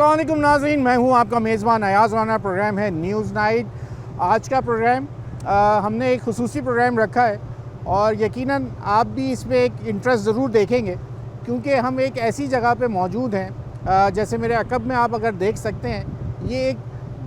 अस्सलाम वालेकुम नाज़रीन, मैं हूं आपका मेज़बान अयाज़ राना। प्रोग्राम है न्यूज़ नाइट। आज का प्रोग्राम हमने एक खुसूसी प्रोग्राम रखा है और यकीनन आप भी इसमें एक इंटरेस्ट ज़रूर देखेंगे क्योंकि हम एक ऐसी जगह पे मौजूद हैं। जैसे मेरे अकब में आप अगर देख सकते हैं, ये एक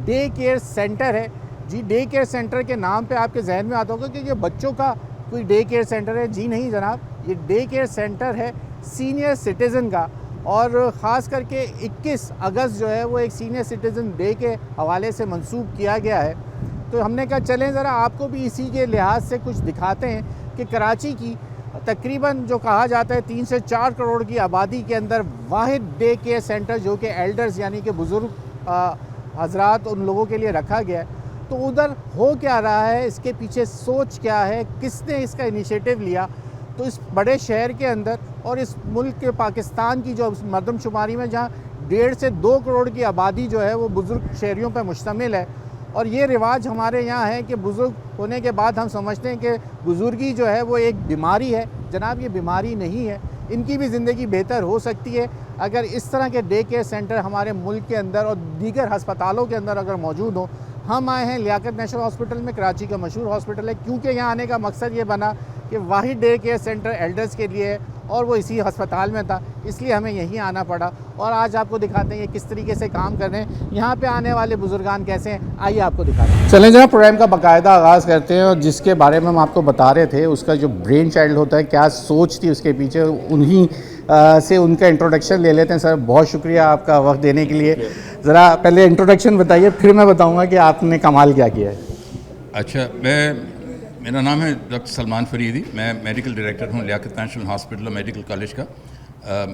डे केयर सेंटर है। जी, डे केयर सेंटर के नाम पे आपके जहन में आता होगा कि ये बच्चों का कोई डे केयर सेंटर है। जी नहीं जनाब, ये डे केयर सेंटर है सीनियर सिटीज़न का, और ख़ास करके 21 अगस्त जो है वो एक सीनियर सिटीज़न डे के हवाले से मंसूब किया गया है। तो हमने कहा चलें ज़रा आपको भी इसी के लिहाज से कुछ दिखाते हैं कि कराची की तकरीबन जो कहा जाता है 3 से 4 करोड़ की आबादी के अंदर वाहिद डे केयर सेंटर जो कि एल्डर्स यानी कि बुज़ुर्ग हजरात उन लोगों के लिए रखा गया है। तो उधर हो क्या रहा है, इसके पीछे सोच क्या है, किसने इसका इनिशिएटिव लिया। तो इस बड़े शहर के अंदर और इस मुल्क के पाकिस्तान की जो मरदमशुमारी में जहाँ 1.5 से 2 करोड़ की आबादी जो है वो बुज़ुर्ग शहरियों पर मुश्तमिल है, और ये रिवाज हमारे यहाँ है कि बुज़ुर्ग होने के बाद हम समझते हैं कि बुज़ुर्गी जो है वो एक बीमारी है। जनाब, ये बीमारी नहीं है, इनकी भी ज़िंदगी बेहतर हो सकती है अगर इस तरह के डे केयर सेंटर हमारे मुल्क के अंदर और दीगर हस्पतालों के अंदर अगर मौजूद हो। हम आए हैं लियाकत नेशनल हॉस्पिटल में, कराची का मशहूर हॉस्पिटल है, क्योंकि यहाँ आने का मकसद ये बना कि वाहिद डे केयर सेंटर एल्डर्स के लिए है और वो इसी अस्पताल में था, इसलिए हमें यहीं आना पड़ा। और आज आपको दिखाते हैं कि किस तरीके से काम कर रहे हैं यहाँ पे आने वाले बुजुर्गान कैसे हैं। आइए आपको दिखाते हैं। चलें जरा प्रोग्राम का बाकायदा आगाज़ करते हैं, और जिसके बारे में हम आपको बता रहे थे उसका जो ब्रेन चाइल्ड होता है, क्या सोच थी उसके पीछे, उन्हीं से उनका इंट्रोडक्शन ले लेते हैं। सर, बहुत शुक्रिया आपका वक्त देने के लिए। ज़रा पहले इंट्रोडक्शन बताइए, फिर मैं बताऊँगा कि आपने कमाल क्या किया है। अच्छा, मेरा नाम है डॉक्टर सलमान फरीदी। मैं मेडिकल डायरेक्टर हूँ लियाकत नेशनल हॉस्पिटल और मेडिकल कॉलेज का।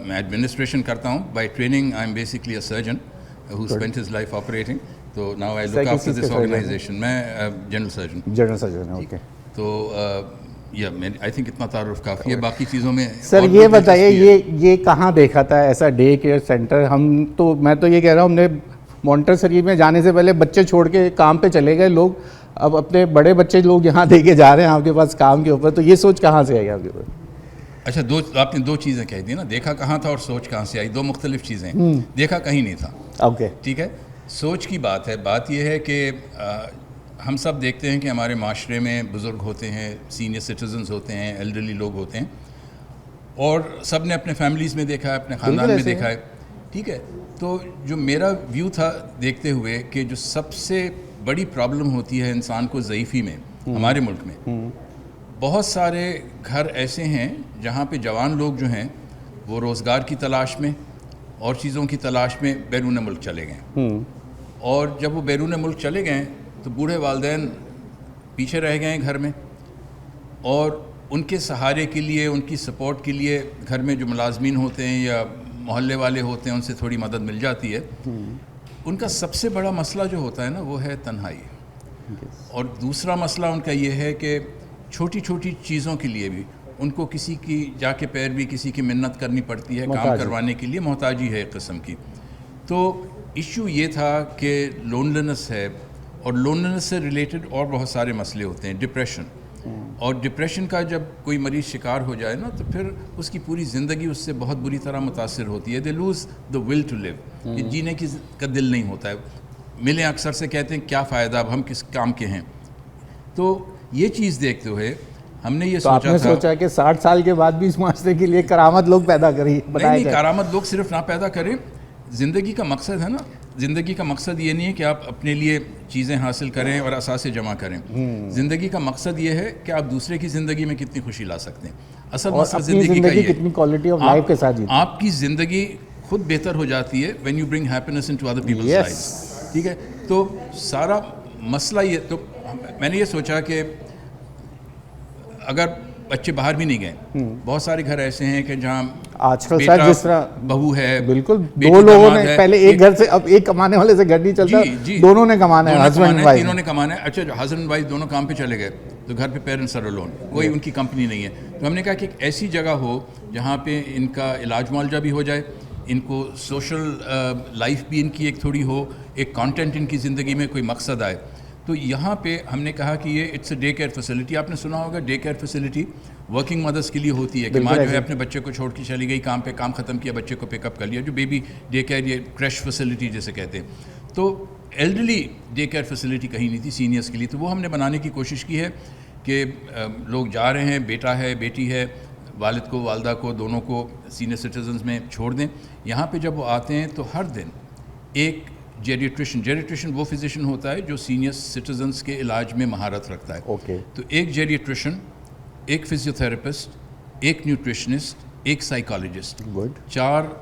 मैं एडमिनिस्ट्रेशन करता हूँ। By training I am basically a surgeon who spent his life operating. तो now I look after this organisation. मैं जनरल सर्जन। ओके। तो आई थिंक इतना तारुफ काफ़ी है, बाकी चीज़ों में। सर ये बताइए, ये कहाँ देखा था ऐसा डे केयर सेंटर? मैं तो ये कह रहा हूँ, हमने मॉन्टेसरी में जाने से पहले बच्चे छोड़ के काम पे चले गए लोग, अब अपने बड़े बच्चे लोग यहाँ दे के जा रहे हैं आपके पास काम के ऊपर। तो ये सोच कहाँ से आई आपके ऊपर? अच्छा, आपने दो चीज़ें कह दी ना, देखा कहाँ था और सोच कहाँ से आई, दो मुख्तलिफ चीज़ें। देखा कहीं नहीं था। ओके, ठीक है। सोच की बात है। बात यह है कि हम सब देखते हैं कि हमारे माशरे में बुज़ुर्ग होते हैं, सीनियर सिटीजन्स होते हैं, एल्डरली लोग होते हैं, और सब ने अपने फैमिलीज़ में देखा है, अपने ख़ानदान में देखा है। ठीक है। तो जो मेरा व्यू था देखते हुए कि जो सबसे बड़ी प्रॉब्लम होती है इंसान को ज़ईफ़ी में, हमारे मुल्क में बहुत सारे घर ऐसे हैं जहाँ पे जवान लोग जो हैं वो रोज़गार की तलाश में और चीज़ों की तलाश में बैरून मुल्क चले गए, और जब वो बैरून मुल्क चले गए तो बूढ़े वालिदैन पीछे रह गए घर में, और उनके सहारे के लिए, उनकी सपोर्ट के लिए घर में जो मुलाजमीन होते हैं या मोहल्ले वाले होते हैं उनसे थोड़ी मदद मिल जाती है। उनका सबसे बड़ा मसला जो होता है ना वो है तन्हाई। और दूसरा मसला उनका ये है कि छोटी छोटी चीज़ों के लिए भी उनको किसी की जाके पैर भी किसी की मिन्नत करनी पड़ती है काम करवाने के लिए, मोहताजी है एक किस्म की। तो इशू ये था कि लोनलीनेस है, और लोनलीनेस से रिलेटेड और बहुत सारे मसले होते हैं, डिप्रेशन। और डिप्रेशन का जब कोई मरीज़ शिकार हो जाए ना तो फिर उसकी पूरी ज़िंदगी उससे बहुत बुरी तरह मुतासिर होती है। They lose the will to live, कि जीने की का दिल नहीं होता है। मिले अक्सर से कहते हैं क्या फ़ायदा, अब हम किस काम के हैं। तो ये चीज़ देखते हुए हमने ये सोचा कि 60 साल के बाद भी इस माशरे के लिए करामत लोग पैदा करें। नहीं, करामत लोग सिर्फ ना पैदा करें, ज़िंदगी का मकसद है ना। ज़िंदगी का मकसद ये नहीं है कि आप अपने लिए चीज़ें हासिल करें और असासे जमा करें। ज़िंदगी का मकसद ये है कि आप दूसरे की ज़िंदगी में कितनी खुशी ला सकते हैं। असल मकसद ज़िंदगी का ये है, कितनी क्वालिटी ऑफ लाइफ के साथ आपकी ज़िंदगी खुद बेहतर हो जाती है when you bring happiness into other people's lives. ठीक है। तो सारा मसला ये, तो मैंने ये सोचा कि अगर बच्चे बाहर भी नहीं गए, बहुत सारे घर ऐसे हैं कि जहाँ आजकल सर जिस तरह बहू है, बिल्कुल दो लोगों ने पहले एक घर से, अब एक कमाने वाले से घर नहीं चलता, दोनों ने कमाना है, हस्बैंड वाइफ तीनों ने कमाना है। अच्छा, जो हस्बैंड वाइफ दोनों काम पे चले गए तो घर पे पेरेंट्स आर अलोन, कोई उनकी कंपनी नहीं है। तो हमने कहा कि एक ऐसी जगह हो जहाँ पे इनका इलाज मुआवजा भी हो जाए, इनको सोशल लाइफ भी इनकी एक थोड़ी हो, एक कंटेंट इनकी ज़िंदगी में कोई मकसद आए। तो यहाँ पे हमने कहा कि ये it's a day care facility. आपने सुना होगा day care facility, working mothers के लिए होती है कि माँ जो है अपने बच्चे को छोड़ के चली गई काम पे, काम ख़त्म किया, बच्चे को पिकअप कर लिया, जो बेबी डे केयर, ये क्रैश फैसिलिटी जैसे कहते हैं। तो एल्डरली डे केयर फैसिलिटी कहीं नहीं थी सीनियर्स के लिए, तो वो हमने बनाने की कोशिश की है कि लोग जा रहे हैं, बेटा है बेटी है, वालिद को वालदा को दोनों को सीनियर सिटीजन्स में छोड़ दें। यहाँ पे जब वो आते हैं तो हर दिन एक जेरिट्रिशन वो फिजिशियन होता है जो सीनियर सिटीजन्स के इलाज में महारत रखता है। ओके। तो एक जेरिट्रिशन, एक फिजियोथेरेपिस्ट, एक न्यूट्रिशनिस्ट, एक साइकोलॉजिस्ट, गुड, 4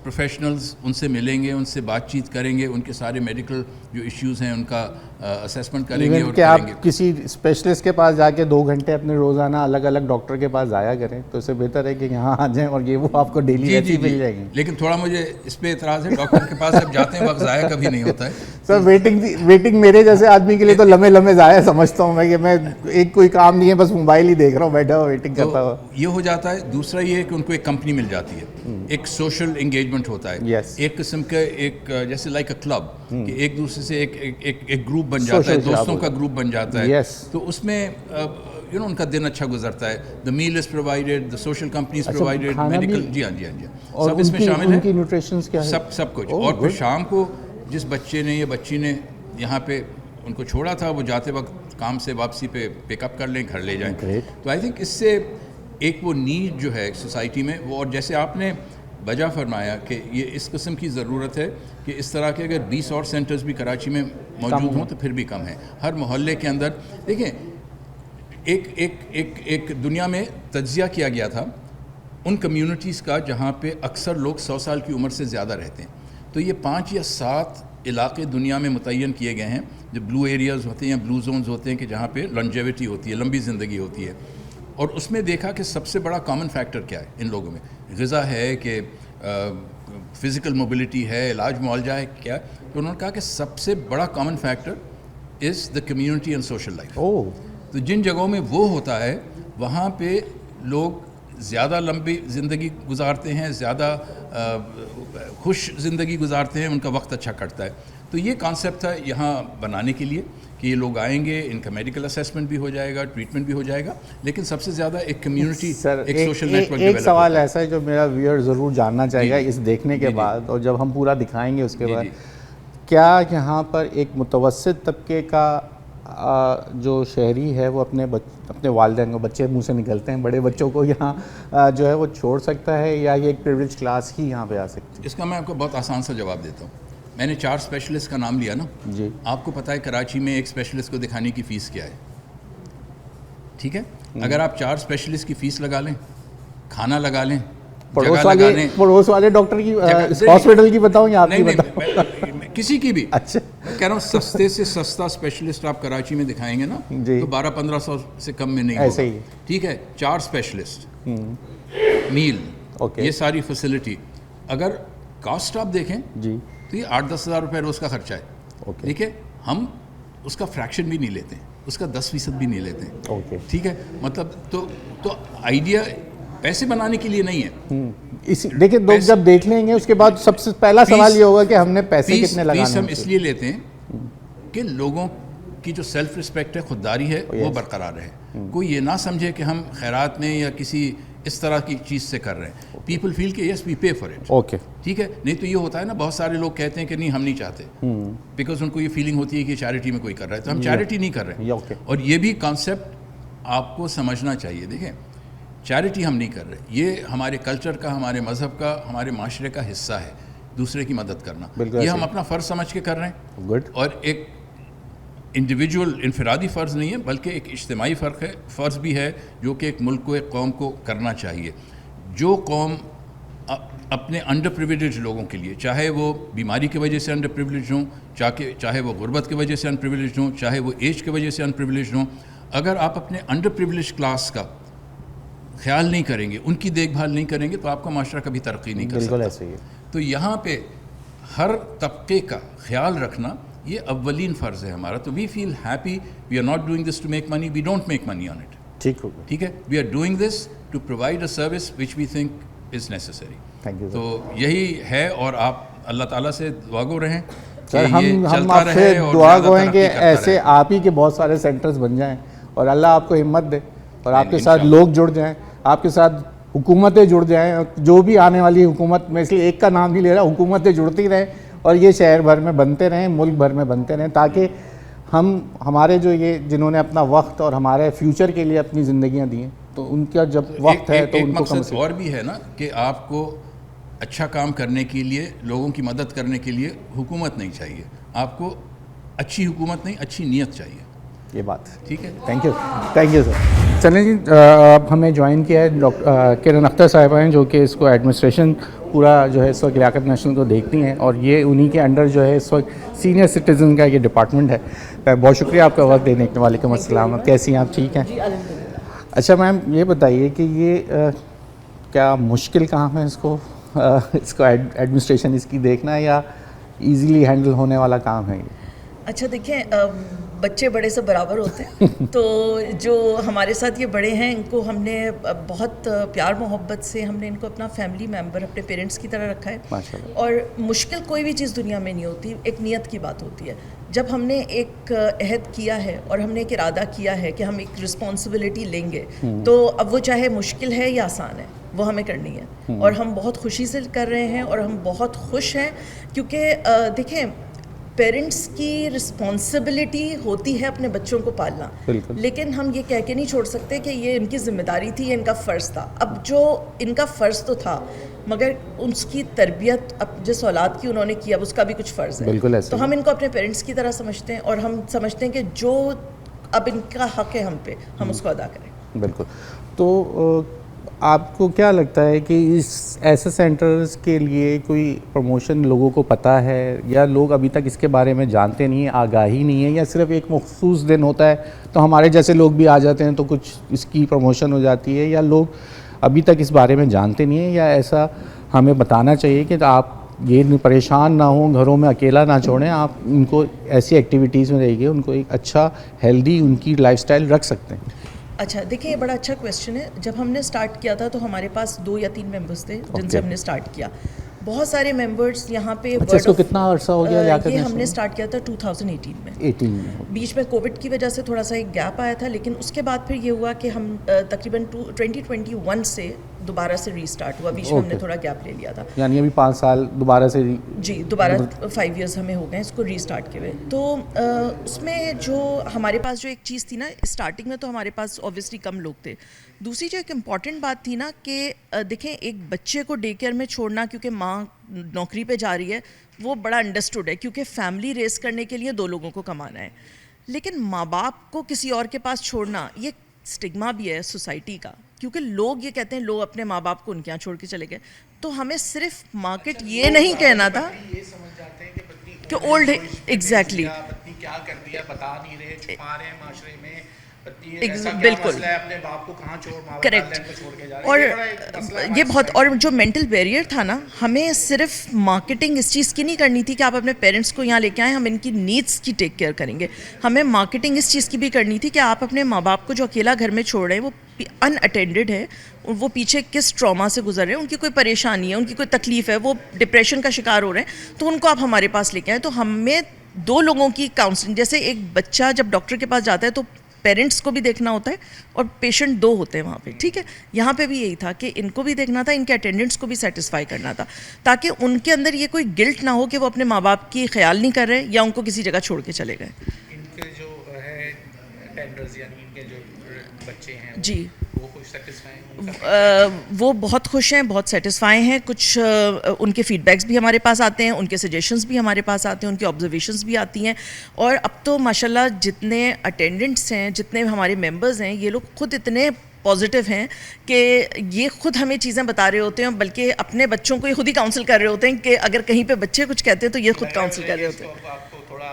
प्रोफेशनल्स उनसे मिलेंगे, उनसे बातचीत करेंगे, उनके सारे मेडिकल जो इश्यूज़ हैं उनका असेसमेंट करेंगे और कि आप करेंगे। किसी स्पेशलिस्ट के पास जाके 2 घंटे अपने रोज़ाना अलग अलग डॉक्टर के पास जाया करें, तो इससे बेहतर है कि यहाँ आ जाएं और ये वो आपको डेली ऐसी मिल जाएगी। लेकिन थोड़ा मुझे इस पे एतराज़ है, डॉक्टर के पास जब जाते हैं वक्त ज़ाया कभी नहीं होता है। सर वेटिंग मेरे जैसे आदमी के लिए तो लम्बे लम्बे ज़ाया समझता हूँ मैं, कि मैं एक कोई काम नहीं है, बस मोबाइल ही देख रहा हूँ बैठा हुआ वेटिंग करता हुआ। ये हो जाता है। दूसरा ये है कि उनको एक कंपनी मिल जाती है, एक सोशल एंगेजमेंट होता है, Yes. एक किस्म का एक जैसे लाइक अ क्लब, कि एक दूसरे से एक ग्रुप बन जाता है, दोस्तों का ग्रुप बन जाता है। Yes. तो उसमें उनका दिन अच्छा गुजरता है। The meal is provided, the social companies provided, medical, जी हाँ, सब इसमें शामिल है। उनकी न्यूट्रिशंस क्या है? सब कुछ। और फिर शाम को जिस बच्चे ने या बच्ची ने यहाँ पे उनको छोड़ा था, वो जाते वक्त काम से वापसी पे पिकअप कर लें, घर ले जाएं। तो आई थिंक इससे एक वो नीड जो है सोसाइटी में वो, और जैसे आपने वजह फरमाया कि ये इस किस्म की ज़रूरत है कि इस तरह के अगर 20 और सेंटर्स भी कराची में मौजूद हों तो फिर भी कम है। हर मोहल्ले के अंदर देखें, एक दुनिया में तज्जिया किया गया था उन कम्युनिटीज़ का जहाँ पे अक्सर लोग 100 साल की उम्र से ज़्यादा रहते हैं। तो ये 5 या 7 इलाके दुनिया में मुतय्यन किए गए हैं जो ब्लू एरियाज़ होते हैं या ब्लू जोन्स होते हैं, कि जहाँ पे लॉन्जेविटी होती है, लंबी ज़िंदगी होती है। और उसमें देखा कि सबसे बड़ा कॉमन फैक्टर क्या है इन लोगों में, ग़िज़ा है कि फ़िज़िकल मोबिलिटी है, इलाज मुआवजा है, क्या। तो उन्होंने कहा कि सबसे बड़ा common factor is the community and social life. तो जिन जगहों में वो होता है वहाँ पे लोग ज़्यादा लंबी ज़िंदगी गुजारते हैं, ज़्यादा खुश ज़िंदगी गुजारते हैं, उनका वक्त अच्छा कटता है। तो ये कॉन्सेप्ट था यहाँ बनाने के लिए कि ये लोग आएंगे, इनका मेडिकल असेसमेंट भी हो जाएगा, ट्रीटमेंट भी हो जाएगा, लेकिन सबसे ज़्यादा एक कम्युनिटी, एक सोशल नेटवर्क। एक सवाल ऐसा है जो मेरा व्यूअर ज़रूर जानना चाहेगा इस देखने के बाद, और जब हम पूरा दिखाएंगे उसके बाद, क्या यहाँ पर एक मुतवस्सित तबके का जो शहरी है वो अपने वालिदैन को, बच्चे मुंह से निकलते हैं, बड़े बच्चों को यहाँ जो है वो छोड़ सकता है, या ये एक प्रिविलेज क्लास ही यहाँ पे आ सकती है? इसका मैं आपको बहुत आसान सा जवाब देता हूँ। मैंने 4 स्पेशलिस्ट का नाम लिया ना जी। आपको पता है कराची में एक स्पेशलिस्ट को दिखाने की फ़ीस क्या है? ठीक है, अगर आप 4 स्पेशलिस्ट की फ़ीस लगा लें, खाना लगा लें, पड़ोस वाले डॉक्टर की, हॉस्पिटल की बताऊं या आपकी बताऊं? किसी की भी। अच्छा, मैं कह रहा हूँ सस्ते से सस्ता स्पेशलिस्ट आप कराची में दिखाएंगे ना तो 1200-1500 से कम में नहीं ऐसे होगा। ही। ठीक है, 4 स्पेशलिस्ट, मील, ये सारी फैसिलिटी, अगर कॉस्ट आप देखें जी तो ये 8-10 हज़ार रुपये रोज़ का खर्चा है। ठीक है, हम उसका फ्रैक्शन भी नहीं लेते, उसका 10% भी नहीं लेते। ठीक है, मतलब तो आइडिया पैसे बनाने के लिए नहीं है। देखिए, लोग जब देख लेंगे उसके बाद सबसे पहला सवाल ये होगा कि हमने पैसे कितने लगाने हैं। हम इसलिए लेते हैं कि लोगों की जो सेल्फ रिस्पेक्ट है, खुददारी है, वो बरकरार रहे। कोई ये ना समझे कि हम खैरात में या किसी इस तरह की चीज़ से कर रहे हैं। पीपल फील कि यस वी पे फॉर इट। ठीक है, नहीं तो ये होता है ना, बहुत सारे लोग कहते हैं कि नहीं हम नहीं चाहते, बिकॉज उनको ये फीलिंग होती है कि चैरिटी में कोई कर रहा है, तो हम चैरिटी नहीं कर रहे हैं। और ये भी कॉन्सेप्ट आपको समझना चाहिए। देखें, चैरिटी हम नहीं कर रहे, ये हमारे कल्चर का, हमारे मज़हब का, हमारे माशरे का हिस्सा है दूसरे की मदद करना। ये हम अपना फ़र्ज़ समझ के कर रहे हैं, और एक इंडिविजुअल इनफरादी फ़र्ज़ नहीं है बल्कि एक इज्तिमाई फ़र्ज़ भी है जो कि एक मुल्क को, एक कौम को करना चाहिए। जो कौम अपने अंडर प्रिविलेज लोगों के लिए, चाहे वो बीमारी की वजह से अंडर प्रिविलेज हों, चाहे वो गुर्बत की वजह से अनप्रिविलेज हों, चाहे वो एज की वजह से अनप्रिविलेज हों, अगर आप अपने अंडर प्रिविलेज क्लास का ख्याल नहीं करेंगे, उनकी देखभाल नहीं करेंगे, तो आपका माशरा कभी तरक्की नहीं कर सकता। ऐसे ही। तो यहाँ पे हर तबके का ख्याल रखना ये अव्वलीन फ़र्ज़ है हमारा। तो we feel happy, we are not doing this to make money, we don't make money on it. ठीक है, we are doing this to provide a service which we think is necessary. Thank you. तो यही है, और आप अल्लाह ताला से दुआगो रहें सर, हम आपसे दुआगो हैं कि ऐसे आप ही के बहुत सारे सेंटर्स बन जाएं, और अल्लाह आपको हिम्मत दे और आपके साथ लोग जुड़ जाएं, आपके साथ हुकूमतें जुड़ जाएं, जो भी आने वाली हुकूमत, मैं इसलिए एक का नाम नहीं ले रहा, हुकूमतें जुड़ती रहें और ये शहर भर में बनते रहें, मुल्क भर में बनते रहें, ताकि हम हमारे जो ये जिन्होंने अपना वक्त और हमारे फ्यूचर के लिए अपनी ज़िंदगियां दी हैं, तो उनका जब वक्त है तो उनको कम से और भी है ना कि आपको अच्छा काम करने के लिए, लोगों की मदद करने के लिए हुकूमत नहीं चाहिए, आपको अच्छी हुकूमत नहीं, अच्छी नीयत चाहिए। ये बात ठीक है, थैंक यू सर। चलें जी, अब हमें ज्वाइन किया है डॉक्टर किरण अख्तर साहिबा हैं, जो कि इसको एडमिनिस्ट्रेशन पूरा जो है इस वक्त लियाकत नेशनल को देखती हैं और ये उन्हीं के अंडर जो है इस वक्त सीनियर सिटीज़न का ये डिपार्टमेंट है। बहुत शुक्रिया आपका वक्त देने के लिए। वालेकुम अस्सलाम। कैसी हैं आप? ठीक हैं? अच्छा मैम, ये बताइए कि ये क्या मुश्किल काम है इसको एडमिनिस्ट्रेशन इसकी देखना, या इजीली हैंडल होने वाला काम है ये? अच्छा देखिए, बच्चे बड़े से बराबर होते हैं तो जो हमारे साथ ये बड़े हैं इनको हमने बहुत प्यार मोहब्बत से हमने इनको अपना फैमिली मेम्बर, अपने पेरेंट्स की तरह रखा है। माशाल्लाह। और मुश्किल कोई भी चीज़ दुनिया में नहीं होती, एक नियत की बात होती है। जब हमने एक अहद किया है और हमने एक इरादा किया है कि हम एक रिस्पॉन्सिबिलिटी लेंगे, तो अब वो चाहे मुश्किल है या आसान है, वो हमें करनी है और हम बहुत खुशी से कर रहे हैं और हम बहुत खुश हैं क्योंकि देखें, पेरेंट्स की रिस्पॉन्सिबिलिटी होती है अपने बच्चों को पालना, लेकिन हम ये कह के नहीं छोड़ सकते कि ये इनकी जिम्मेदारी थी, ये इनका फ़र्ज़ था। अब जो इनका फ़र्ज़ तो था, मगर उसकी तरबियत अब जिस औलाद की उन्होंने की, अब उसका भी कुछ फ़र्ज़ है। तो हम इनको अपने पेरेंट्स की तरह समझते हैं और हम समझते हैं कि जो अब इनका हक़ है हम पे, हम उसको अदा करें। बिल्कुल। तो आपको क्या लगता है कि इस ऐसे सेंटर्स के लिए कोई प्रमोशन लोगों को पता है, या लोग अभी तक इसके बारे में जानते नहीं है, आगाही नहीं है, या सिर्फ एक मखसूस दिन होता है तो हमारे जैसे लोग भी आ जाते हैं तो कुछ इसकी प्रमोशन हो जाती है, या लोग अभी तक इस बारे में जानते नहीं है, या ऐसा हमें बताना चाहिए कि आप ये परेशान ना हो, घरों में अकेला ना छोड़ें, आप उनको ऐसी एक्टिविटीज़ में रहिए, उनको एक अच्छा हेल्दी उनकी लाइफस्टाइल रख सकते हैं? अच्छा देखिए, ये बड़ा अच्छा क्वेश्चन है। जब हमने स्टार्ट किया था तो हमारे पास 2 या 3 मेंबर्स थे जिनसे हमने स्टार्ट किया। बहुत सारे मेंबर्स यहाँ पे। अच्छा, इसको कितना अर्सा हो गया? ये हमने स्टार्ट किया था 2018 में। 18 में बीच में कोविड की वजह से थोड़ा सा एक गैप आया था, लेकिन उसके बाद फिर ये हुआ कि हम तकरीबन 2021 से दोबारा से रीस्टार्ट हुआ। बीच में हमने थोड़ा गैप ले लिया था, यानी अभी 5 साल दोबारा से जी, दोबारा 5 इयर्स हमें हो गए इसको रीस्टार्ट किए हुए। तो उसमें जो हमारे पास जो एक चीज़ थी ना, स्टार्टिंग में तो हमारे पास ऑब्वियसली कम लोग थे। दूसरी जो एक इम्पॉर्टेंट बात थी ना कि देखें, एक बच्चे को डे केयर में छोड़ना क्योंकि माँ नौकरी पे जा रही है, वो बड़ा अंडरस्टूड है क्योंकि फैमिली रेस करने के लिए 2 लोगों को कमाना है। लेकिन माँ बाप को किसी और के पास छोड़ना, ये स्टिग्मा भी है सोसाइटी का, क्योंकि लोग ये कहते हैं लोग अपने माँ बाप को उनके यहाँ छोड़ के चले गए। तो हमें सिर्फ मार्केट ये नहीं कहना था कि ओल्ड है, एग्जैक्टली क्या कर दिया बता नहीं रहे, छुपा रहे हैं माशरे में, बिल्कुल अपने बाप को कहाँ करेक्ट। और ये बहुत, और जो मेंटल बैरियर था ना, हमें सिर्फ मार्केटिंग इस चीज़ की नहीं करनी थी कि आप अपने पेरेंट्स को यहाँ लेके आएँ, हम इनकी नीड्स की टेक केयर करेंगे। हमें मार्केटिंग इस चीज़ की भी करनी थी कि आप अपने माँ बाप को जो अकेला घर में छोड़ रहे हैं, वो अनअटेंडेड है, वो पीछे किस ट्रॉमा से गुजर रहे हैं, उनकी कोई परेशानी है, उनकी कोई तकलीफ़ है, वो डिप्रेशन का शिकार हो रहे हैं, तो उनको आप हमारे पास लेके आएँ। तो हमें 2 लोगों की काउंसलिंग, जैसे एक बच्चा जब डॉक्टर के पास जाता है तो पेरेंट्स को भी देखना होता है और पेशेंट 2 होते हैं वहाँ पे, ठीक है। यहाँ पे भी यही था कि इनको भी देखना था, इनके अटेंडेंट्स को भी सेटिस्फाई करना था, ताकि उनके अंदर ये कोई गिल्ट ना हो कि वो अपने माँ बाप की ख्याल नहीं कर रहे या उनको किसी जगह छोड़ के चले गए। इनके जो है अटेंडर्स यानी इनके जो बच्चे हैं जी, वो खुश सेटिस्फाई वो बहुत खुश हैं, बहुत सेटिस्फाई हैं। कुछ उनके फीडबैक्स भी हमारे पास आते हैं, उनके सजेशंस भी हमारे पास आते हैं, उनकी ऑब्जर्वेशंस भी आती हैं। और अब तो माशाल्लाह जितने अटेंडेंट्स हैं, जितने हमारे मेंबर्स हैं, ये लोग खुद इतने पॉजिटिव हैं कि ये खुद हमें चीज़ें बता रहे होते हैं, बल्कि अपने बच्चों को ही खुद ही काउंसिल कर रहे होते हैं कि अगर कहीं पे बच्चे कुछ कहते हैं तो ये खुद काउंसिल कर रहे होते हैं। आपको थोड़ा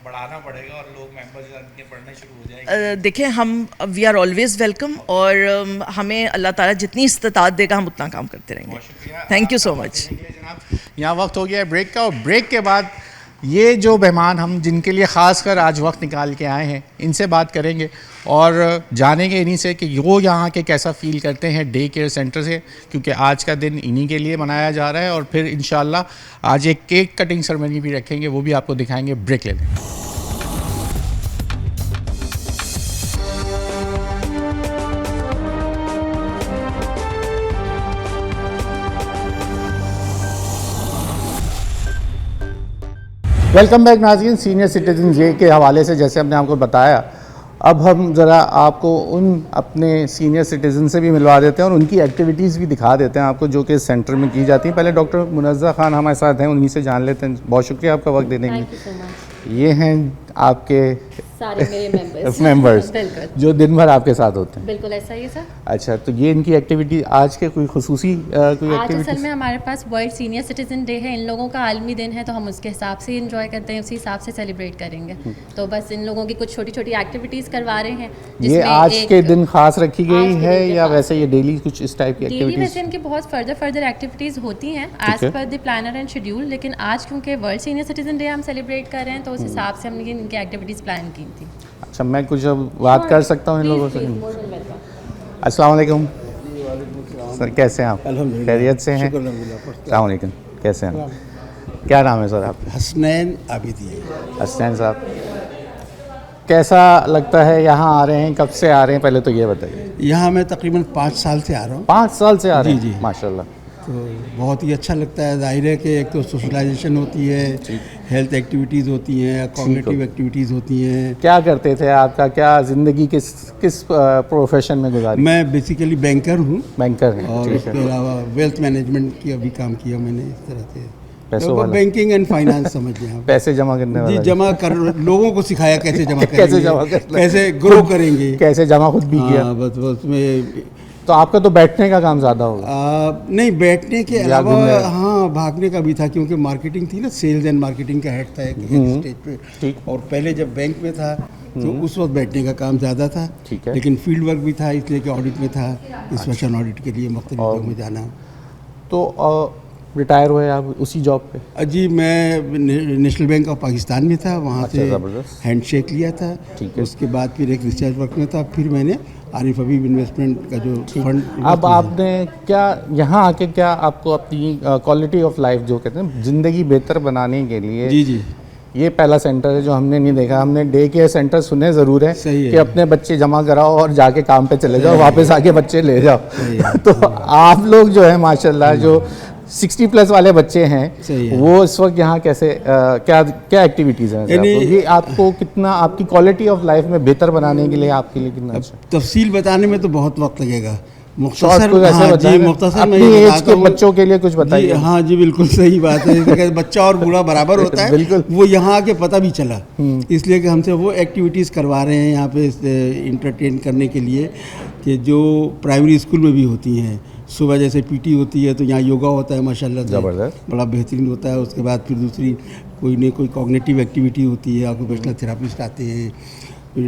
बढ़ाना पड़ेगा और लोग मेंबर्स इनके पढ़ने शुरू हो जाएंगे। देखिए, हम वी आर ऑलवेज वेलकम और हमें अल्लाह ताला जितनी इस्तात देगा हम उतना काम करते रहेंगे। Thank you so much. यहाँ वक्त हो गया है ब्रेक का, और ब्रेक के बाद ये जो मेहमान हम जिनके लिए ख़ास कर आज वक्त निकाल के आए हैं, इनसे बात करेंगे और जानेंगे इन्हीं से कि वो यहाँ के कैसा फ़ील करते हैं डे केयर सेंटर से, क्योंकि आज का दिन इन्हीं के लिए मनाया जा रहा है। और फिर इंशाल्लाह आज एक केक कटिंग सेरेमनी भी रखेंगे, वो भी आपको दिखाएंगे। ब्रेक ले लें। वेलकम बैक नाज़रीन। सीनियर सिटीजन डे के हवाले से जैसे हमने आपको बताया, अब हम ज़रा आपको उन अपने सीनियर सिटीज़न से भी मिलवा देते हैं और उनकी एक्टिविटीज़ भी दिखा देते हैं आपको, जो कि सेंटर में की जाती हैं। पहले डॉक्टर मुनज़्ज़ा ख़ान हमारे साथ हैं, उन्हीं से जान लेते हैं। बहुत शुक्रिया आपका वक्त देने के लिए। ये हैं आपके सारे मेरे मेंबर्स बिल्कुल जो दिन भर आपके साथ होते हैं। बिल्कुल ऐसा ही है सर। अच्छा, तो ये इनकी एक्टिविटी आज के कोई खुसूसी कोई आज एक्टिविटी? असल में हमारे पास वर्ल्ड सीनियर सिटीजन डे है, इन लोगों का आलमी दिन है, तो हम उसके हिसाब से एंजॉय करते हैं, उसी हिसाब से सेलिब्रेट करेंगे। तो बस इन लोगों की कुछ छोटी छोटी एक्टिविटीज़ करवा रहे हैं। ये आज के दिन खास रखी गई आज के है दिन के या खास। वैसे ये डेली कुछ इस टाइप की डेली एक्टिविटीज? वैसे इनकी बहुत फर्दर एक्टिविटीज़ होती हैं एज है। पर द प्लानर एंड शेड्यूल, लेकिन आज क्योंकि वर्ल्ड सीनियर सिटीजन डे हम सेलिब्रेट कर रहे हैं, तो उस हिसाब से हमने इनकी एक्टिविटीज़ प्लान की थी। अच्छा, मैं कुछ अब बात कर सकता हूँ इन लोगों से? अस्सलाम वालेकुम सर, कैसे हैं आप? खैरियत से हैं? अस्सलाम वालेकुम, कैसे हैं? क्या नाम है सर आपका? हसनैन आबिदी। हसनैन साहब, कैसा लगता है यहाँ आ रहे हैं? कब से आ रहे हैं, पहले तो ये बताइए। यहाँ मैं तकरीबन 5 साल से आ रहा हूँ। 5 साल से आ रहे हैं? जी, जी। माशाल्लाह। तो बहुत ही अच्छा लगता है। जाहिर है कि एक तो सोशलाइजेशन होती है, हेल्थ एक्टिविटीज़ होती हैं, कॉग्निटिव एक्टिविटीज़ होती हैं। क्या करते थे? आपका क्या ज़िंदगी किस प्रोफेशन में गुजारी? मैं बेसिकली बैंकर हूँ बैंकर हैं, और ठीक है। उसके अलावा वेल्थ मैनेजमेंट की अभी काम किया मैंने इस तरह से। पैसों तो वाला। बैंकिंग एंड फाइनेंस समझिए आप। पैसे जमा करने जी, वाला? जमा कर लोगों को सिखाया कैसे जमा करेंगे, कैसे जमा करना, कैसे ग्रो करेंगे, कैसे जमा खुद भी किया। हाँ, बस उसमें तो आपका तो बैठने का काम ज़्यादा होगा। नहीं, बैठने के या अलावा घूमने? हाँ, भागने का भी था, क्योंकि मार्केटिंग थी ना, सेल्स एंड मार्केटिंग का हेड था एक स्टेज पे। ठीक। और पहले जब बैंक में था तो उस वक्त बैठने का काम ज़्यादा था। ठीक है। लेकिन फील्ड वर्क भी था, इसलिए कि ऑडिट में था, स्पेशल ऑडिट के लिए मुख्तलिफ और- जगहों में जाना। तो रिटायर हुए आप उसी जॉब पे? जी, मैं नेशनल बैंक ऑफ पाकिस्तान में था, वहाँ अच्छा, से ज़बरदस्त। हैंडशेक लिया था। ठीक है। उसके बाद फिर एक रिसर्च वर्क में था, फिर मैंने आरिफ हबीब इन्वेस्टमेंट का जो फंड। अब आपने क्या यहाँ आके क्या आपको अपनी क्वालिटी ऑफ लाइफ जो कहते हैं ज़िंदगी बेहतर बनाने के लिए, जी जी, ये पहला सेंटर है जो हमने नहीं देखा। हमने डे केयर सेंटर सुने ज़रूर है सही है। कि अपने बच्चे जमा कराओ और जाके काम पे चले जाओ, वापस आके बच्चे ले जाओ। सही है। तो आप लोग जो है माशाल्लाह जो 60 प्लस वाले बच्चे हैं, सही है। वो इस वक्त यहाँ कैसे क्या क्या एक्टिविटीज़ हैं? यानी- ये आपको कितना आपकी क्वालिटी ऑफ लाइफ में बेहतर बनाने के लिए आपके लिए कितना अच्छा? तफसील बताने में तो बहुत वक्त लगेगा। शॉर्ट कुछ ऐसे हाँ, जी, बताएं, मुख्तसर मैं अपनी ये एज बताता के हूँ। बच्चों के लिए कुछ बताइए। जी, हाँ जी, बिल्कुल सही बात है। जैसे कि बच्चा और बूढ़ा बराबर होता है, बिल्कुल। वो यहाँ आके पता भी चला, इसलिए कि हमसे वो एक्टिविटीज़ करवा रहे हैं यहाँ पे इंटरटेन करने के लिए, कि जो प्राइमरी स्कूल में भी होती हैं। सुबह जैसे पीटी होती है तो यहाँ योगा होता है माशाल्लाह से, ज़बरदस्त। बड़ा बेहतरीन होता है। उसके बाद फिर दूसरी कोई न कोई कॉग्निटिव एक्टिविटी होती है, ऑक्यूपेशनल थेरापिस्ट आते हैं,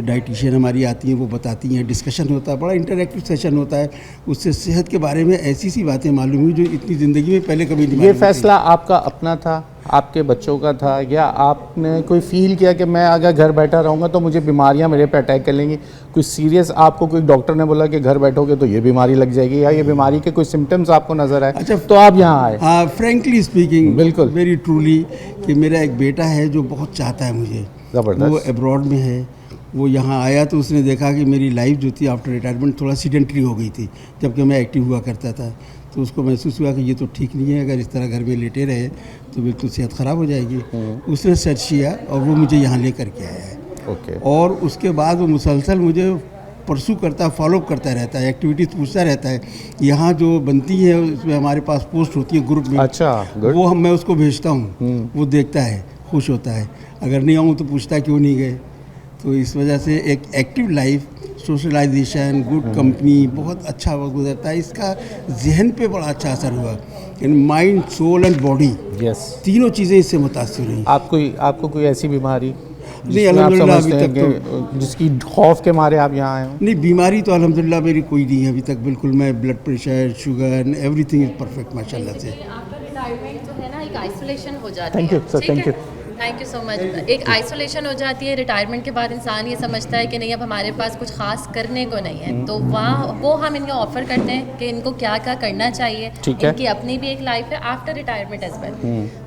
डाइटिशियन हमारी आती हैं, वो बताती हैं, डिस्कशन होता है, बड़ा इंटरैक्टिव सेशन होता है। उससे सेहत के बारे में ऐसी सी बातें मालूम हुई जो इतनी ज़िंदगी में पहले कभी नहीं ये मालूम थी। फैसला आपका अपना था, आपके बच्चों का था, या आपने कोई फील किया कि मैं अगर घर बैठा रहूँगा तो मुझे बीमारियाँ मेरे पे अटैक कर लेंगी? कोई सीरियस आपको कोई डॉक्टर ने बोला कि घर बैठोगे तो ये बीमारी लग जाएगी, या ये बीमारी के कोई सिम्टम्स आपको नज़र आए? अच्छा। तो आप यहाँ आए? हाँ, फ्रेंकली स्पीकिंग, बिल्कुल। वेरी ट्रूली, कि मेरा एक बेटा है जो बहुत चाहता है मुझे। ज़बरदस्त। वो अब्रॉड में है। वो यहाँ आया तो उसने देखा कि मेरी लाइफ जो थी आफ्टर रिटायरमेंट थोड़ा सीडेंट्री हो गई थी, जबकि मैं एक्टिव हुआ करता था। तो उसको महसूस हुआ कि ये तो ठीक नहीं है, अगर इस तरह घर में लेटे रहे तो बिल्कुल सेहत ख़राब हो जाएगी। उसने सर्च किया और वो मुझे यहाँ लेकर के आया है। ओके। और उसके बाद वो मुसलसल मुझे परसू करता, फॉलो करता रहता है, एक्टिविटीज़ पूछता रहता है। यहाँ जो बनती है उसमें हमारे पास पोस्ट होती है ग्रुप में। अच्छा, गुड। वो मैं उसको भेजता हूँ, वो देखता है, खुश होता है। अगर नहीं आऊँ तो पूछता है क्यों नहीं गए। तो इस वजह से एक active life, socialization, good company, बहुत अच्छा वक्त गुजरता है। इसका जहन पे बड़ा अच्छा असर हुआ। Mind, soul and body, yes. तीनों चीज़ें इससे मुतासिर हुई। आपको कोई ऐसी बीमारी नहीं, जिसमें आप अल्हम्दुलिल्लाह अभी समझते हैं तक कि जिसकी खौफ के मारे आप यहाँ आए हो? नहीं, बीमारी तो अल्हम्दुलिल्लाह मेरी कोई नहीं है अभी तक। बिल्कुल, मैं blood pressure, sugar, everything is perfect माशाल्लाह से। आपका रिटायरमेंट जो है ना, एक आइसोलेशन हो जाती है। Thank you, sir, ठीक thank है? you. Thank you so much. एक आइसोलेशन हो जाती है रिटायरमेंट के बाद। इंसान ये समझता है कि नहीं, अब हमारे पास कुछ खास करने को नहीं है, तो वहाँ वो हम इनको ऑफर करते हैं कि इनको क्या क्या करना चाहिए। ठीक है। इनकी अपनी भी एक लाइफ है आफ्टर रिटायरमेंट एज वेल।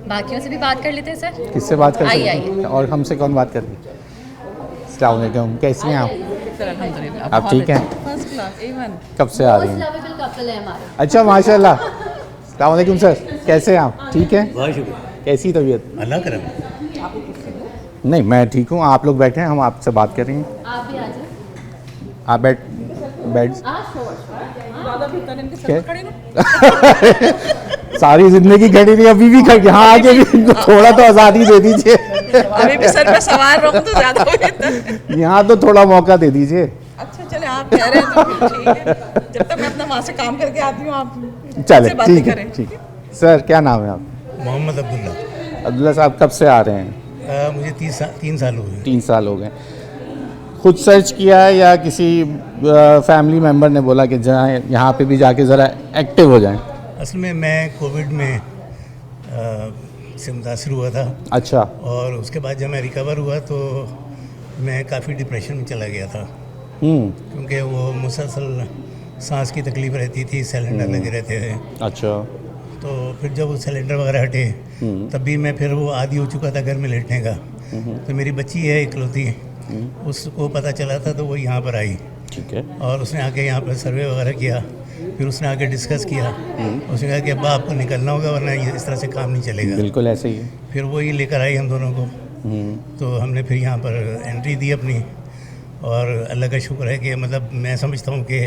बाकियों से भी बात कर लेते हैं सर। किससे बात कर आइए, सकते हैं? और हमसे कौन बात कर रही है? अस्सलाम वालेकुम, कैसी हैं आप? आप ठीक हैं? First class A1। कब से आ रही मोस्ट हैं? लवेबल कपल है हमारे। अच्छा, माशाल्लाह। अस्सलाम वालेकुम सर, कैसे हैं आप? ठीक हैं? बहुत शुक्रिया, कैसी तबीयत? अल्लाह करम। आपको पूछती हूँ। नहीं, मैं ठीक हूँ, आप लोग बैठे हैं, हम आपसे बात कर रहे हैं। आप भी आ जाए। आप बैठ ज़्यादा बेहतर है, इनके सर क्या? पे खड़े ना। सारी जिंदगी खड़ी नहीं, अभी भी खड़ी, यहाँ आके भी इनको थोड़ा तो आज़ादी दे दीजिए। अभी भी सर पे सवार रहूँ तो ज़्यादा बेहतर। यहाँ तो थोड़ा मौका दे दीजिए। अच्छा चले, आप कह रहे हैं तो फिर ठीक है। जब तक मैं अपना वहाँ से काम करके आती हूँ, आप चले, से बातें ठीक है, करें। ठीक है। सर, क्या नाम है आप? मोहम्मद अब्दुल्ला। अब्दुल्ला साहब कब से आ रहे हैं? मुझे 3 साल हो गए। 3 साल हो गए। खुद सर्च किया है या किसी फैमिली मेम्बर ने बोला कि जाएं यहाँ पे भी जाके ज़रा एक्टिव हो जाएं? असल में मैं कोविड में से मुतासर हुआ था। अच्छा। और उसके बाद जब मैं रिकवर हुआ तो मैं काफ़ी डिप्रेशन में चला गया था, क्योंकि वो मुसलसल सांस की तकलीफ़ रहती थी, सिलेंडर लगे रहते थे। अच्छा। तो फिर जब वो सिलेंडर वगैरह हटे तब भी मैं फिर वो आदी हो चुका था घर में लेटने का। तो मेरी बच्ची है इकलौती, उसको पता चला था तो वो यहाँ पर आई। ठीक है। और उसने आके यहाँ पर सर्वे वगैरह किया, फिर उसने आके डिस्कस किया। उसने कहा कि अब्बा आपको निकलना होगा वरना ये इस तरह से काम नहीं चलेगा। बिल्कुल ऐसे ही है। फिर वो ही लेकर आई हम दोनों को। तो हमने फिर यहाँ पर एंट्री दी अपनी, और अल्लाह का शुक्र है कि मतलब मैं समझता हूँ कि